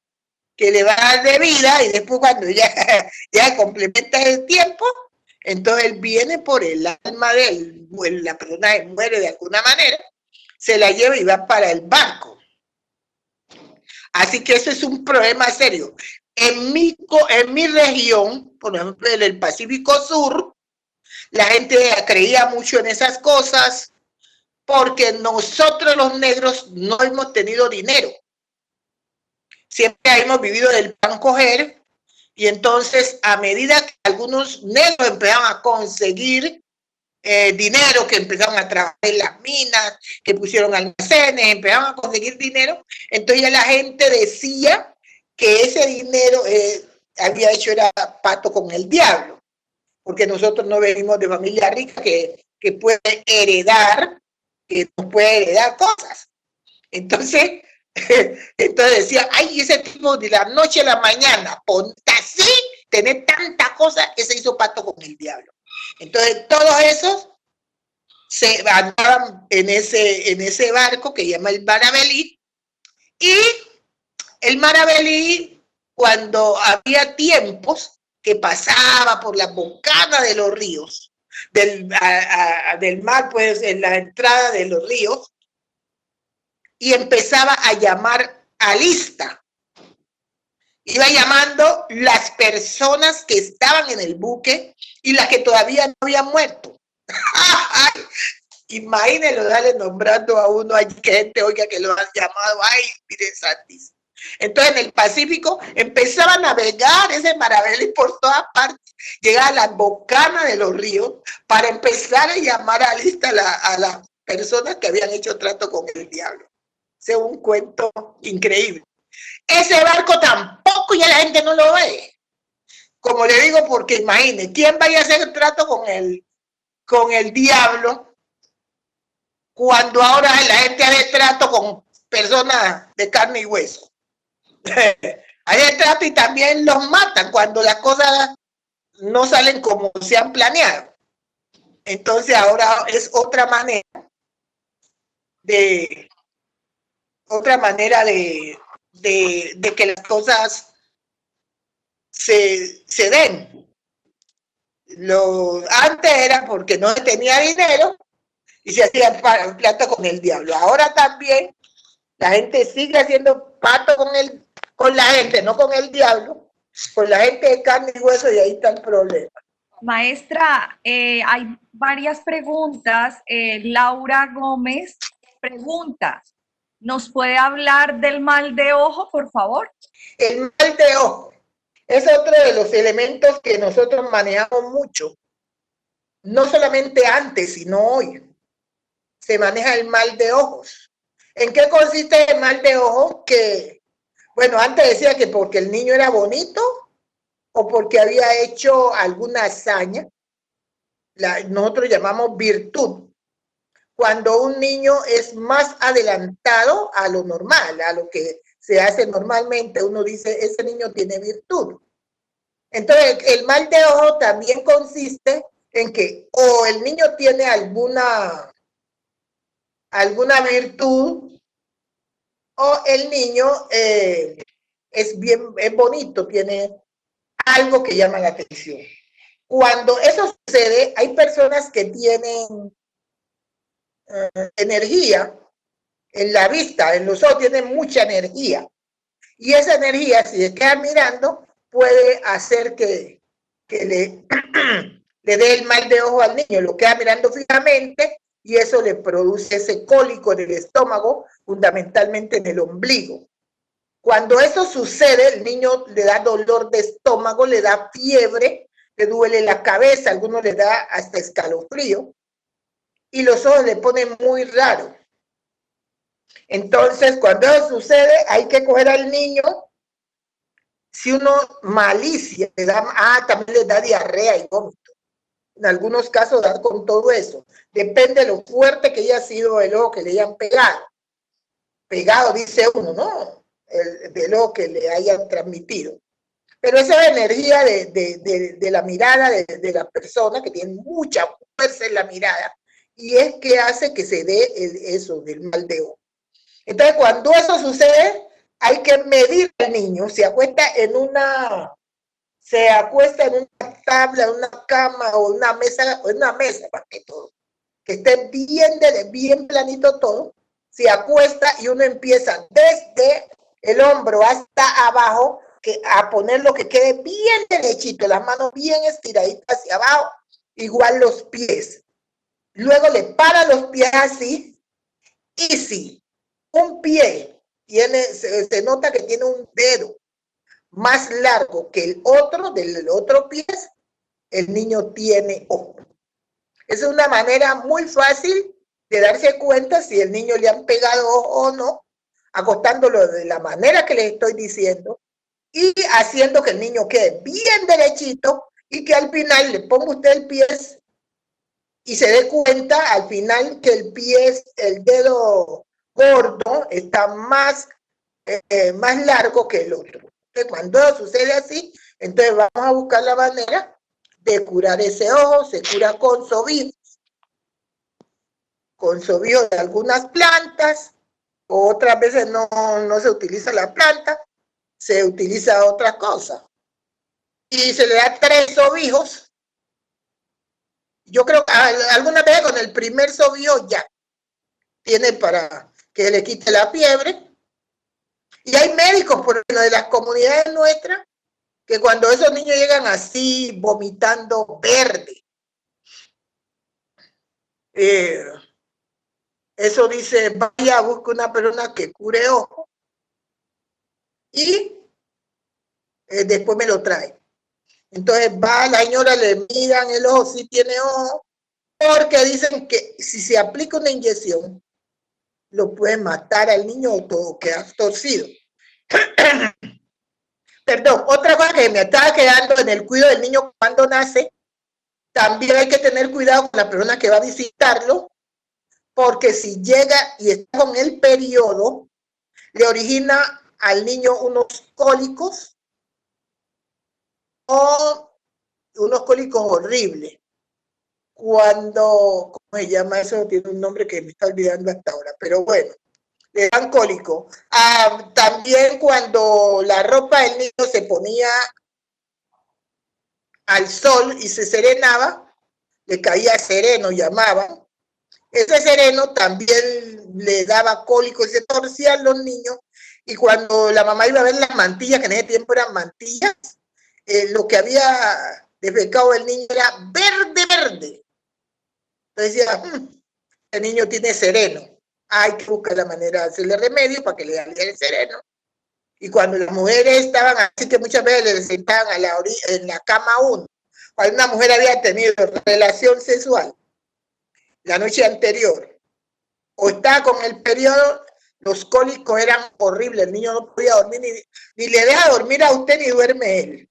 le va a dar de vida y después cuando ya complementa el tiempo, entonces él viene por el alma de él, la persona que muere de alguna manera, se la lleva y va para el barco. Así que eso es un problema serio. En mi región, por ejemplo en el Pacífico Sur, la gente creía mucho en esas cosas porque nosotros los negros no hemos tenido dinero. Siempre hemos vivido del pan coger y entonces a medida que algunos negros empezaron a conseguir dinero, que empezaron a trabajar en las minas, que pusieron almacenes, empezaron a conseguir dinero, entonces ya la gente decía que ese dinero había hecho era pacto con el diablo, porque nosotros no venimos de familia rica que puede heredar, que nos puede heredar cosas. Entonces decía, ay, ese tipo de la noche a la mañana, ponte así, tener tanta cosa, que se hizo pacto con el diablo. Entonces, todos esos se andaban en ese barco que se llama el Maravelí, y el Maravelí, cuando había tiempos que pasaba por la bocadas de los ríos, del mar, pues en la entrada de los ríos, y empezaba a llamar a lista. Iba llamando las personas que estaban en el buque y las que todavía no habían muerto. Imagínenlo, dale nombrando a uno, hay que gente oiga que lo han llamado, ay, miren santísimo. Entonces en el Pacífico empezaba a navegar ese Maravelí por todas partes, llegaba a las bocanas de los ríos para empezar a llamar a lista a las personas que habían hecho trato con el diablo. Ese es un cuento increíble. Ese barco tampoco ya la gente no lo ve. Como le digo, porque imagine, ¿quién vaya a hacer el trato con el diablo cuando ahora la gente hace trato con personas de carne y hueso? Hay trato y también los matan cuando las cosas no salen como se han planeado. Entonces ahora es otra manera de que las cosas se den. Antes era porque no tenía dinero y se hacía plato con el diablo. Ahora también la gente sigue haciendo pato con la gente, no con el diablo, con la gente de carne y hueso, y ahí está el problema. Maestra, hay varias preguntas. Laura Gómez pregunta, ¿nos puede hablar del mal de ojo, por favor? El mal de ojo es otro de los elementos que nosotros manejamos mucho. No solamente antes, sino hoy. Se maneja el mal de ojos. ¿En qué consiste el mal de ojo? Que, bueno, antes decía que porque el niño era bonito o porque había hecho alguna hazaña. Nosotros llamamos virtud. Cuando un niño es más adelantado a lo normal, a lo que se hace normalmente, uno dice, ese niño tiene virtud. Entonces, el mal de ojo también consiste en que o el niño tiene alguna virtud, o el niño es bonito, tiene algo que llama la atención. Cuando eso sucede, hay personas que tienen energía en la vista, en los ojos tienen mucha energía. Y esa energía, si se queda mirando, puede hacer que le dé el mal de ojo al niño. Lo queda mirando fijamente y eso le produce ese cólico en el estómago, fundamentalmente en el ombligo. Cuando eso sucede, el niño le da dolor de estómago, le da fiebre, le duele la cabeza, a algunos le da hasta escalofrío y los ojos le ponen muy raro. Entonces, cuando eso sucede, hay que coger al niño. Si uno malicia, le da, también le da diarrea y vómito. En algunos casos da con todo eso. Depende de lo fuerte que haya sido el ojo que le hayan pegado. Pegado, dice uno, ¿no? Del ojo que le hayan transmitido. Pero esa es la energía de la mirada de la persona, que tiene mucha fuerza en la mirada, y es que hace que se dé eso del mal de ojo. Entonces, cuando eso sucede, hay que medir al niño. Se acuesta en una tabla, en una cama o una mesa más que todo, que esté bien planito todo. Se acuesta y uno empieza desde el hombro hasta abajo, a poner lo que quede bien derechito, las manos bien estiraditas hacia abajo, igual los pies. Luego le para los pies así, y si un pie se nota que tiene un dedo más largo que el otro, del otro pie, el niño tiene ojo. Es una manera muy fácil de darse cuenta si el niño le han pegado ojo o no, acostándolo de la manera que les estoy diciendo y haciendo que el niño quede bien derechito y que al final le ponga usted el pie y se dé cuenta al final que el pie, el dedo gordo está más largo que el otro. Entonces, cuando sucede así, entonces vamos a buscar la manera de curar ese ojo. Se cura con sobijos de algunas plantas, o otras veces no se utiliza la planta, se utiliza otra cosa. Y se le da 3 sobijos. Yo creo que alguna vez con el primer sobijo ya tiene para que le quite la fiebre. Y hay médicos, por ejemplo, de las comunidades nuestras, que cuando esos niños llegan así, vomitando verde, eso dice, vaya, busca una persona que cure ojo y después me lo trae. Entonces va la señora, le miran el ojo si tiene ojo, porque dicen que si se aplica una inyección, lo puede matar al niño o todo queda torcido. Perdón, otra cosa que me estaba quedando en el cuidado del niño cuando nace, también hay que tener cuidado con la persona que va a visitarlo, porque si llega y está con el periodo, le origina al niño unos cólicos o unos cólicos horribles. Cuando, ¿cómo se llama eso? Tiene un nombre que me está olvidando hasta ahora, pero bueno, le dan cólico. También cuando la ropa del niño se ponía al sol y se serenaba, le caía sereno, llamaban. Ese sereno también le daba cólico y se torcían los niños. Y cuando la mamá iba a ver las mantillas, que en ese tiempo eran mantillas, lo que había defecado el niño era verde. Entonces decía, el niño tiene sereno. Hay que buscar la manera de hacerle remedio para que le den el sereno. Y cuando las mujeres estaban así, que muchas veces le sentaban en la cama uno, cuando una mujer había tenido relación sexual la noche anterior, o estaba con el periodo, los cólicos eran horribles, el niño no podía dormir, ni le deja dormir a usted ni duerme él.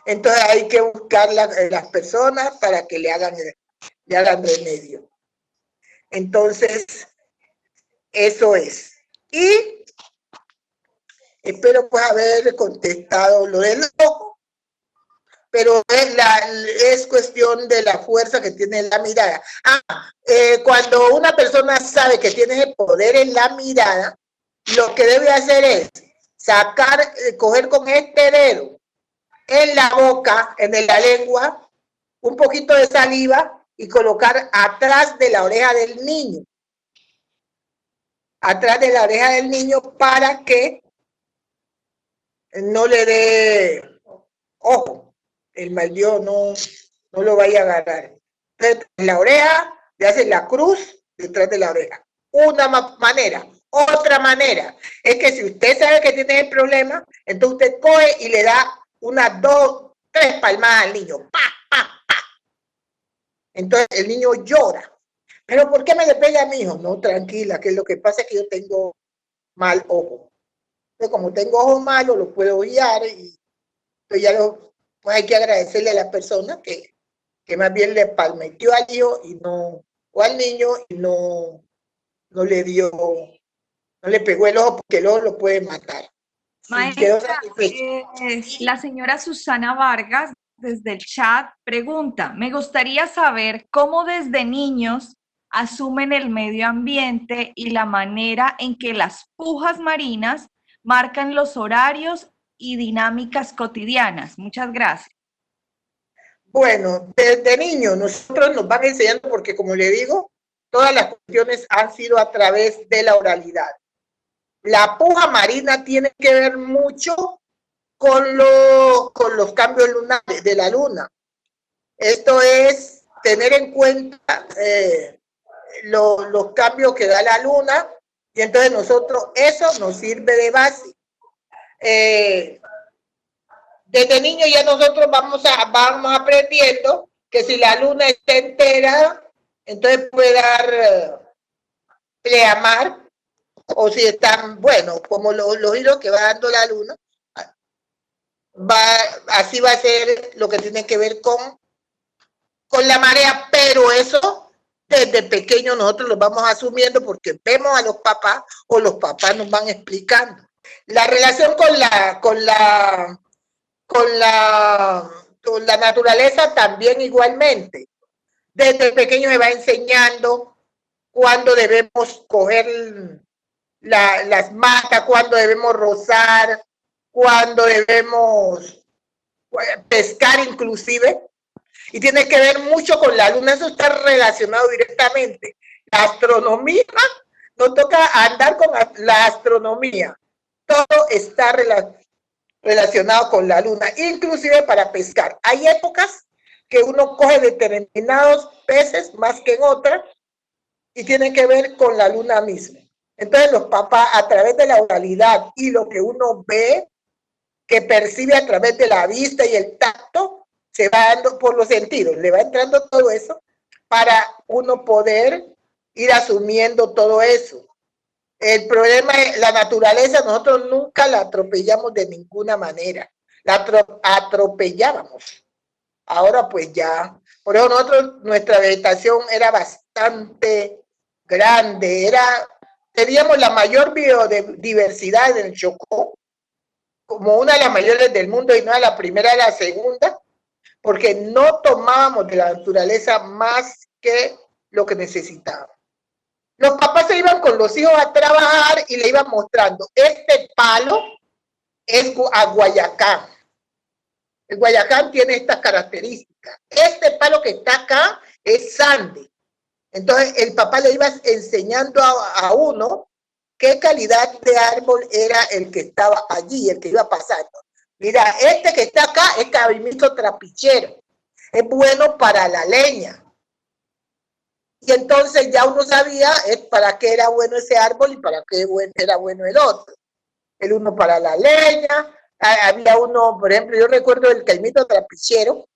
Entonces hay que buscar las personas para que le hagan remedio. Entonces, eso es. Y espero pues haber contestado lo del ojo, pero es cuestión de la fuerza que tiene la mirada. Cuando una persona sabe que tiene el poder en la mirada, lo que debe hacer es coger con este dedo en la boca, en la lengua, un poquito de saliva y colocar atrás de la oreja del niño. Atrás de la oreja del niño para que no le dé ojo. El mal Dios no lo vaya a agarrar. Entonces, en la oreja le hacen la cruz detrás de la oreja. Una manera. Otra manera es que si usted sabe que tiene el problema, entonces usted coge y le da unas 2, 3 palmadas al niño. ¡Pa, pa, pa! Entonces el niño llora. ¿Pero por qué me le pega a mi hijo? No, tranquila, que lo que pasa es que yo tengo mal ojo. Entonces, como tengo ojo malo, lo puedo guiar y pues pues hay que agradecerle a la persona que más bien le palmeteó al hijo o al niño y no le pegó el ojo porque el ojo lo puede matar. Maestra, la señora Susana Vargas desde el chat pregunta, me gustaría saber cómo desde niños asumen el medio ambiente y la manera en que las pujas marinas marcan los horarios y dinámicas cotidianas. Muchas gracias. Bueno, desde niños nosotros nos van enseñando porque, como le digo, todas las cuestiones han sido a través de la oralidad. La puja marina tiene que ver mucho con los cambios lunares de la luna. Esto es tener en cuenta los cambios que da la luna y entonces eso nos sirve de base. Desde niño ya nosotros vamos aprendiendo que si la luna está entera, entonces puede dar pleamar, o si están, bueno, como los hilos que va dando la luna, así va a ser lo que tiene que ver con la marea, pero eso desde pequeño nosotros lo vamos asumiendo porque vemos a los papás o los papás nos van explicando. La relación con la naturaleza también igualmente. Desde pequeño se va enseñando cuándo debemos coger las matas, cuándo debemos rozar, cuándo debemos pescar inclusive. Y tiene que ver mucho con la luna, eso está relacionado directamente. La astronomía, nos toca andar con la astronomía. Todo está relacionado con la luna, inclusive para pescar. Hay épocas que uno coge determinados peces más que en otras y tiene que ver con la luna misma. Entonces los papás, a través de la oralidad y lo que uno ve, que percibe a través de la vista y el tacto, se va dando por los sentidos, le va entrando todo eso para uno poder ir asumiendo todo eso. El problema es la naturaleza, nosotros nunca la atropellamos de ninguna manera, la atropellábamos. Ahora pues ya, por eso nosotros, nuestra vegetación era bastante grande, teníamos la mayor biodiversidad en el Chocó, como una de las mayores del mundo y no la primera, la segunda, porque no tomábamos de la naturaleza más que lo que necesitábamos. Los papás se iban con los hijos a trabajar y le iban mostrando, este palo es a Guayacán. El Guayacán tiene estas características. Este palo que está acá es Sandy. Entonces el papá le iba enseñando a uno qué calidad de árbol era el que estaba allí, el que iba pasando. Mira, este que está acá es cabimito trapichero, es bueno para la leña. Y entonces ya uno sabía para qué era bueno ese árbol y para qué era bueno el otro. El uno para la leña, había uno, por ejemplo, yo recuerdo el cabimito trapichero,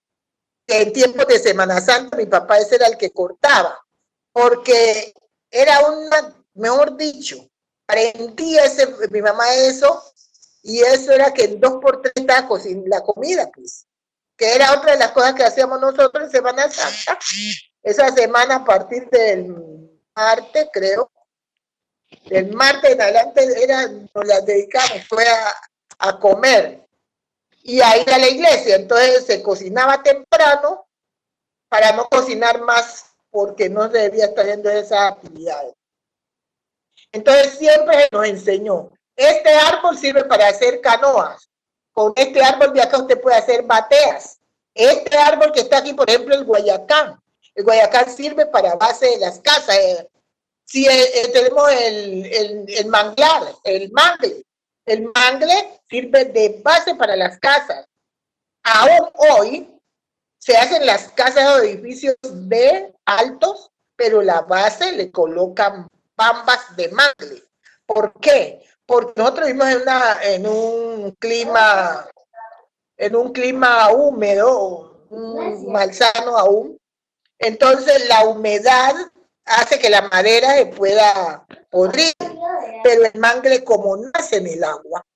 que en tiempos de Semana Santa mi papá ese era el que cortaba, porque era mejor dicho, aprendía mi mamá eso, y eso era que en 2 por 3 tacos sin la comida, pues. que era otra de las cosas que hacíamos nosotros en Semana Santa. Esa semana a partir del martes, creo, del martes en adelante nos las dedicamos, fue a comer y a ir a la iglesia. Entonces se cocinaba temprano para no cocinar más porque no se debía estar haciendo esas actividades. Entonces siempre nos enseñó, este árbol sirve para hacer canoas, con este árbol de acá usted puede hacer bateas, este árbol que está aquí, por ejemplo, el guayacán sirve para base de las casas. Si tenemos el manglar, el mangle sirve de base para las casas. Aún hoy se hacen las casas o edificios de altos, pero la base le colocan bambas de mangle. ¿Por qué? Porque nosotros vivimos en un clima húmedo, un malsano aún. Entonces la humedad hace que la madera se pueda podrir, pero el mangle, como nace en el agua,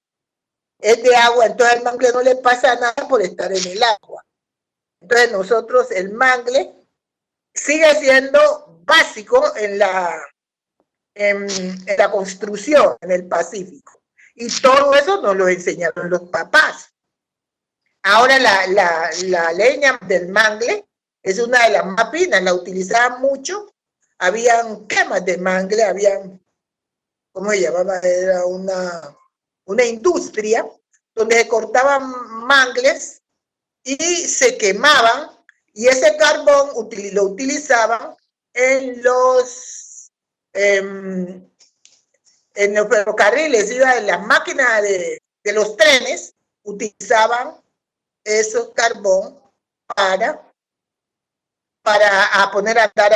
es de agua, entonces al mangle no le pasa nada por estar en el agua. Entonces nosotros, el mangle sigue siendo básico en la construcción en el Pacífico, y todo eso nos lo enseñaron los papás. Ahora la leña del mangle es una de las más finas, la utilizaban mucho. Habían quemas de mangle, ¿cómo se llamaba? Era una industria donde se cortaban mangles y se quemaban, y ese carbón lo utilizaban en los ferrocarriles, en las máquinas de los trenes, utilizaban esos carbón para poner a andar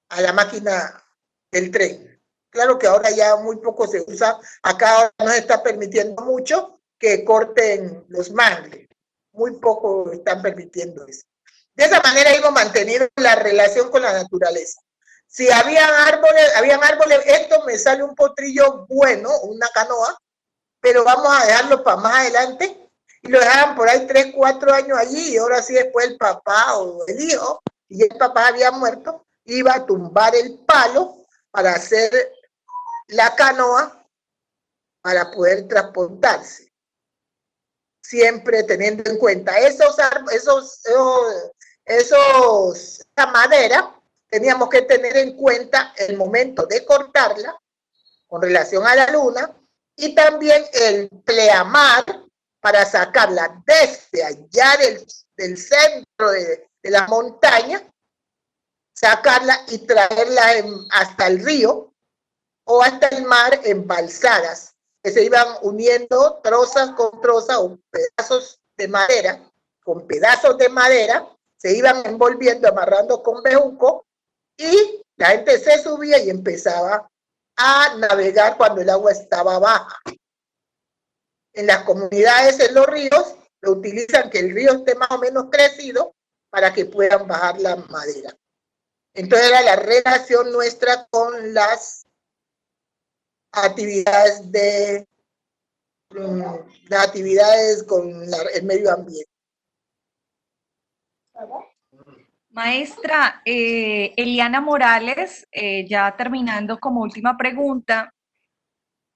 a la máquina del tren. Claro que ahora ya muy poco se usa, acá ahora no se está permitiendo mucho que corten los mangles, muy poco están permitiendo eso. De esa manera hemos mantenido la relación con la naturaleza. Si habían árboles, esto me sale un potrillo bueno, una canoa, pero vamos a dejarlo para más adelante, y lo dejaban por ahí 3, 4 años allí, y ahora sí después el papá o el hijo, y el papá había muerto, iba a tumbar el palo para hacer la canoa para poder transportarse. Siempre teniendo en cuenta esa madera, teníamos que tener en cuenta el momento de cortarla con relación a la luna, y también el pleamar para sacarla desde allá del centro de la montaña, sacarla y traerla hasta el río o hasta el mar embalsadas, que se iban uniendo trozas con trozas o pedazos de madera, con pedazos de madera, se iban envolviendo, amarrando con bejuco, y la gente se subía y empezaba a navegar cuando el agua estaba baja. En las comunidades, en los ríos, lo utilizan que el río esté más o menos crecido para que puedan bajar la madera. Entonces era la relación nuestra con las actividades con el medio ambiente. Maestra, Eliana Morales, ya terminando como última pregunta,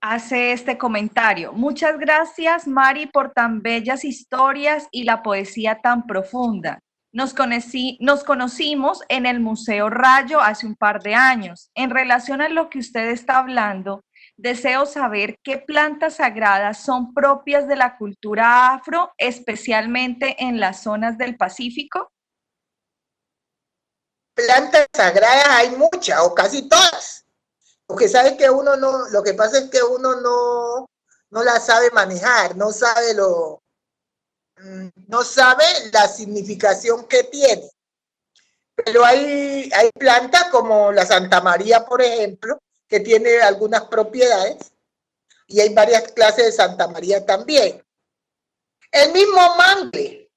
hace este comentario. Muchas gracias, Mari, por tan bellas historias y la poesía tan profunda. Nos conocimos en el Museo Rayo hace un par de años. En relación a lo que usted está hablando, deseo saber qué plantas sagradas son propias de la cultura afro, especialmente en las zonas del Pacífico. Plantas sagradas hay muchas, o casi todas. Porque sabe que uno no, lo que pasa es que uno no la sabe manejar, no sabe la significación que tiene. Pero hay plantas como la Santa María, por ejemplo, que tiene algunas propiedades, y hay varias clases de Santa María también. El mismo mangle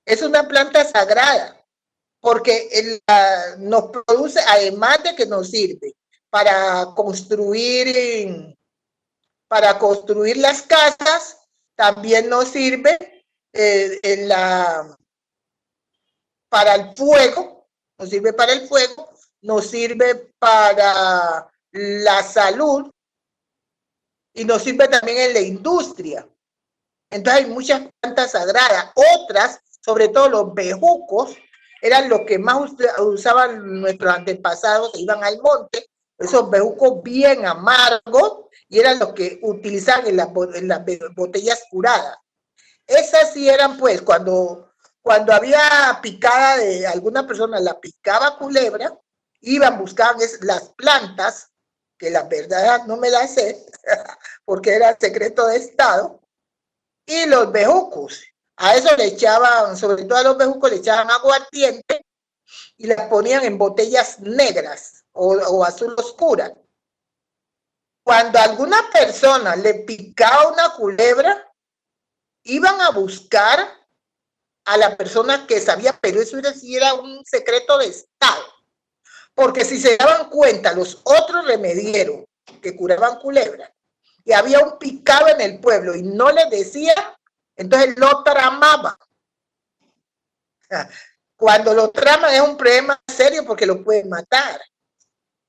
es una planta sagrada, porque nos produce, además de que nos sirve para construir las casas, también nos sirve en la para el fuego, nos sirve para el fuego, nos sirve para la salud y nos sirve también en la industria. Entonces hay muchas plantas sagradas, otras, sobre todo los bejucos, eran los que más usaban nuestros antepasados, que iban al monte, esos bejucos bien amargos, y eran los que utilizaban en las botellas curadas. Esas sí eran, pues, cuando había picada de alguna persona, la picaba culebra, iban, buscaban las plantas, que la verdad no me las sé, porque era secreto de Estado, y los bejucos. A eso le echaban, sobre todo a los bejucos, le echaban aguardiente y las ponían en botellas negras o azul oscura. Cuando a alguna persona le picaba una culebra, iban a buscar a la persona que sabía, pero eso era un secreto de Estado. Porque si se daban cuenta los otros remedieros que curaban culebras, y había un picado en el pueblo y no les decía, entonces lo tramaba. Cuando lo traman es un problema serio porque lo pueden matar.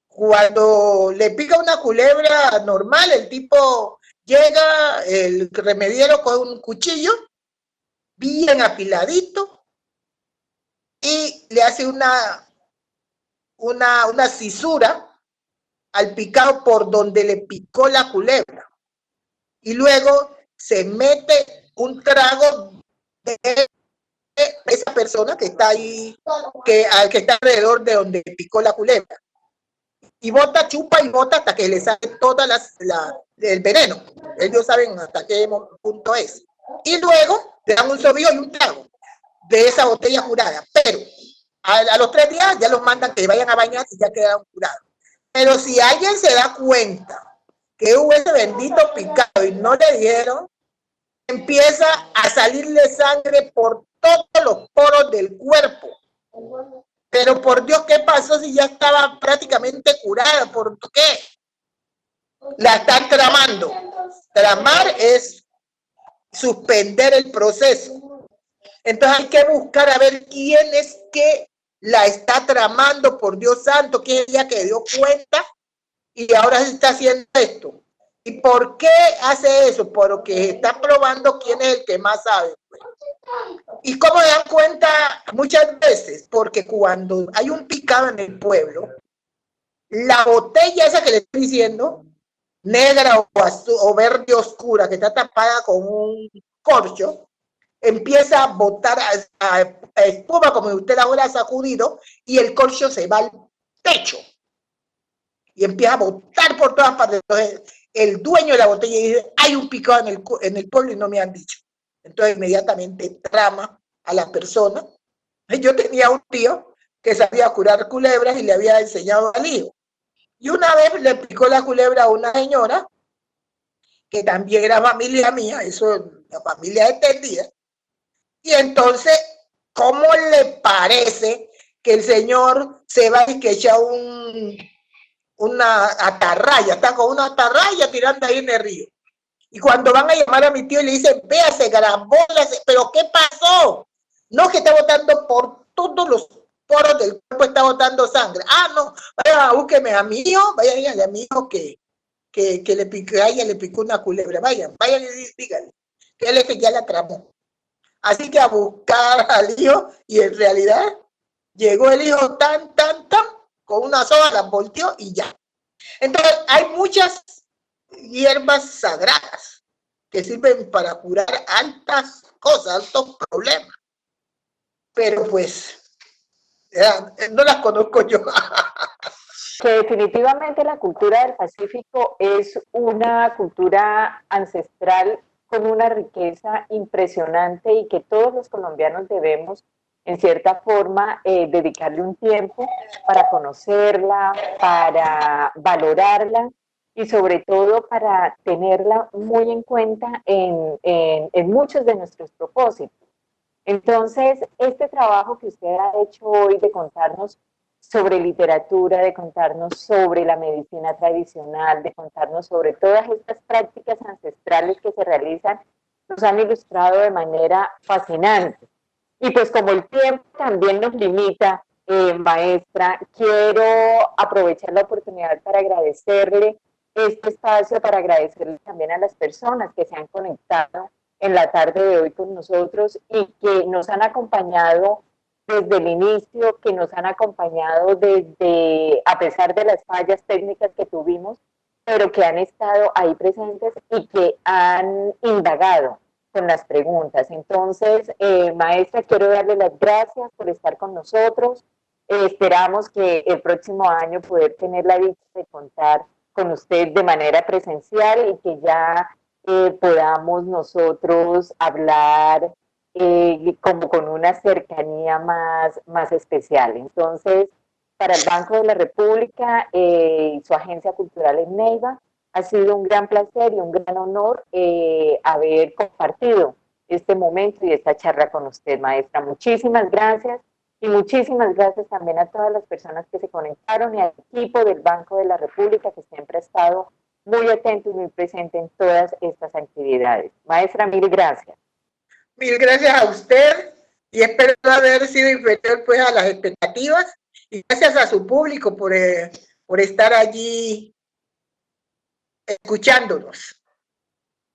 Cuando le pica una culebra normal, el tipo llega, el remediero con un cuchillo bien afiladito y le hace una cisura al picado por donde le picó la culebra. Y luego se mete un trago de esa persona que está ahí, que está alrededor de donde picó la culebra. Y bota, chupa y bota hasta que le sale toda el veneno. Ellos saben hasta qué punto es. Y luego le dan un sorbillo y un trago de esa botella curada. Pero a los 3 días ya los mandan que vayan a bañar y ya quedaron curados. Pero si alguien se da cuenta que hubo ese bendito picado y no le dieron, empieza a salirle sangre por todos los poros del cuerpo. Pero por Dios, ¿qué pasó si ya estaba prácticamente curada? ¿Por qué? La están tramando. Tramar es suspender el proceso. Entonces hay que buscar a ver quién es que la está tramando, por Dios santo, quién es ella que dio cuenta y ahora se está haciendo esto. ¿Y por qué hace eso? Porque está probando quién es el que más sabe. ¿Y cómo se dan cuenta? Muchas veces, porque cuando hay un picado en el pueblo, la botella esa que le estoy diciendo, negra o azul, o verde oscura, que está tapada con un corcho, empieza a botar a espuma, como usted ahora ha sacudido, y el corcho se va al techo. Y empieza a botar por todas partes. Entonces, el dueño de la botella dice, hay un picado en el pueblo y no me han dicho. Entonces, inmediatamente trama a la persona. Yo tenía un tío que sabía curar culebras y le había enseñado al hijo. Y una vez le picó la culebra a una señora, que también era familia mía, eso, la familia extendida. Y entonces, ¿cómo le parece que el señor se va y que echa una atarraya, está con una atarraya tirando ahí en el río? Y cuando van a llamar a mi tío y le dicen, vea, se grabó, pero ¿qué pasó? No, que está botando por todos los poros del cuerpo, está botando sangre. Ah, no, vaya, búsqueme a mi hijo, vaya, díganle a mi hijo que le picó, a ella le picó una culebra, vayan y díganle, que él es que ya la tramó. Así que a buscar al hijo, y en realidad llegó el hijo tan, con una soga, la volteó y ya. Entonces, hay muchas hierbas sagradas que sirven para curar altas cosas, altos problemas. Pero pues, no las conozco yo. Que definitivamente la cultura del Pacífico es una cultura ancestral con una riqueza impresionante y que todos los colombianos debemos, en cierta forma, dedicarle un tiempo para conocerla, para valorarla y sobre todo para tenerla muy en cuenta en muchos de nuestros propósitos. Entonces, este trabajo que usted ha hecho hoy de contarnos sobre literatura, de contarnos sobre la medicina tradicional, de contarnos sobre todas estas prácticas ancestrales que se realizan, nos han ilustrado de manera fascinante. Y pues como el tiempo también nos limita, maestra, quiero aprovechar la oportunidad para agradecerle este espacio, para agradecerle también a las personas que se han conectado en la tarde de hoy con nosotros y que nos han acompañado desde el inicio, que nos han acompañado desde, a pesar de las fallas técnicas que tuvimos, pero que han estado ahí presentes y que han indagado con las preguntas. Entonces, maestra, quiero darle las gracias por estar con nosotros. Esperamos que el próximo año poder tener la dicha de contar con usted de manera presencial y que ya podamos nosotros hablar como con una cercanía más especial. Entonces, para el Banco de la República y su agencia cultural en Neiva, ha sido un gran placer y un gran honor haber compartido este momento y esta charla con usted, maestra. Muchísimas gracias y muchísimas gracias también a todas las personas que se conectaron y al equipo del Banco de la República que siempre ha estado muy atento y muy presente en todas estas actividades. Maestra, mil gracias. Mil gracias a usted y espero haber sido inferior pues a las expectativas y gracias a su público por estar allí escuchándonos.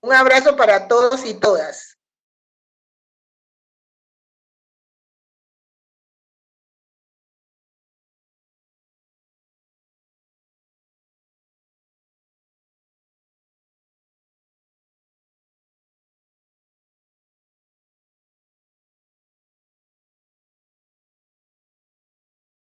Un abrazo para todos y todas.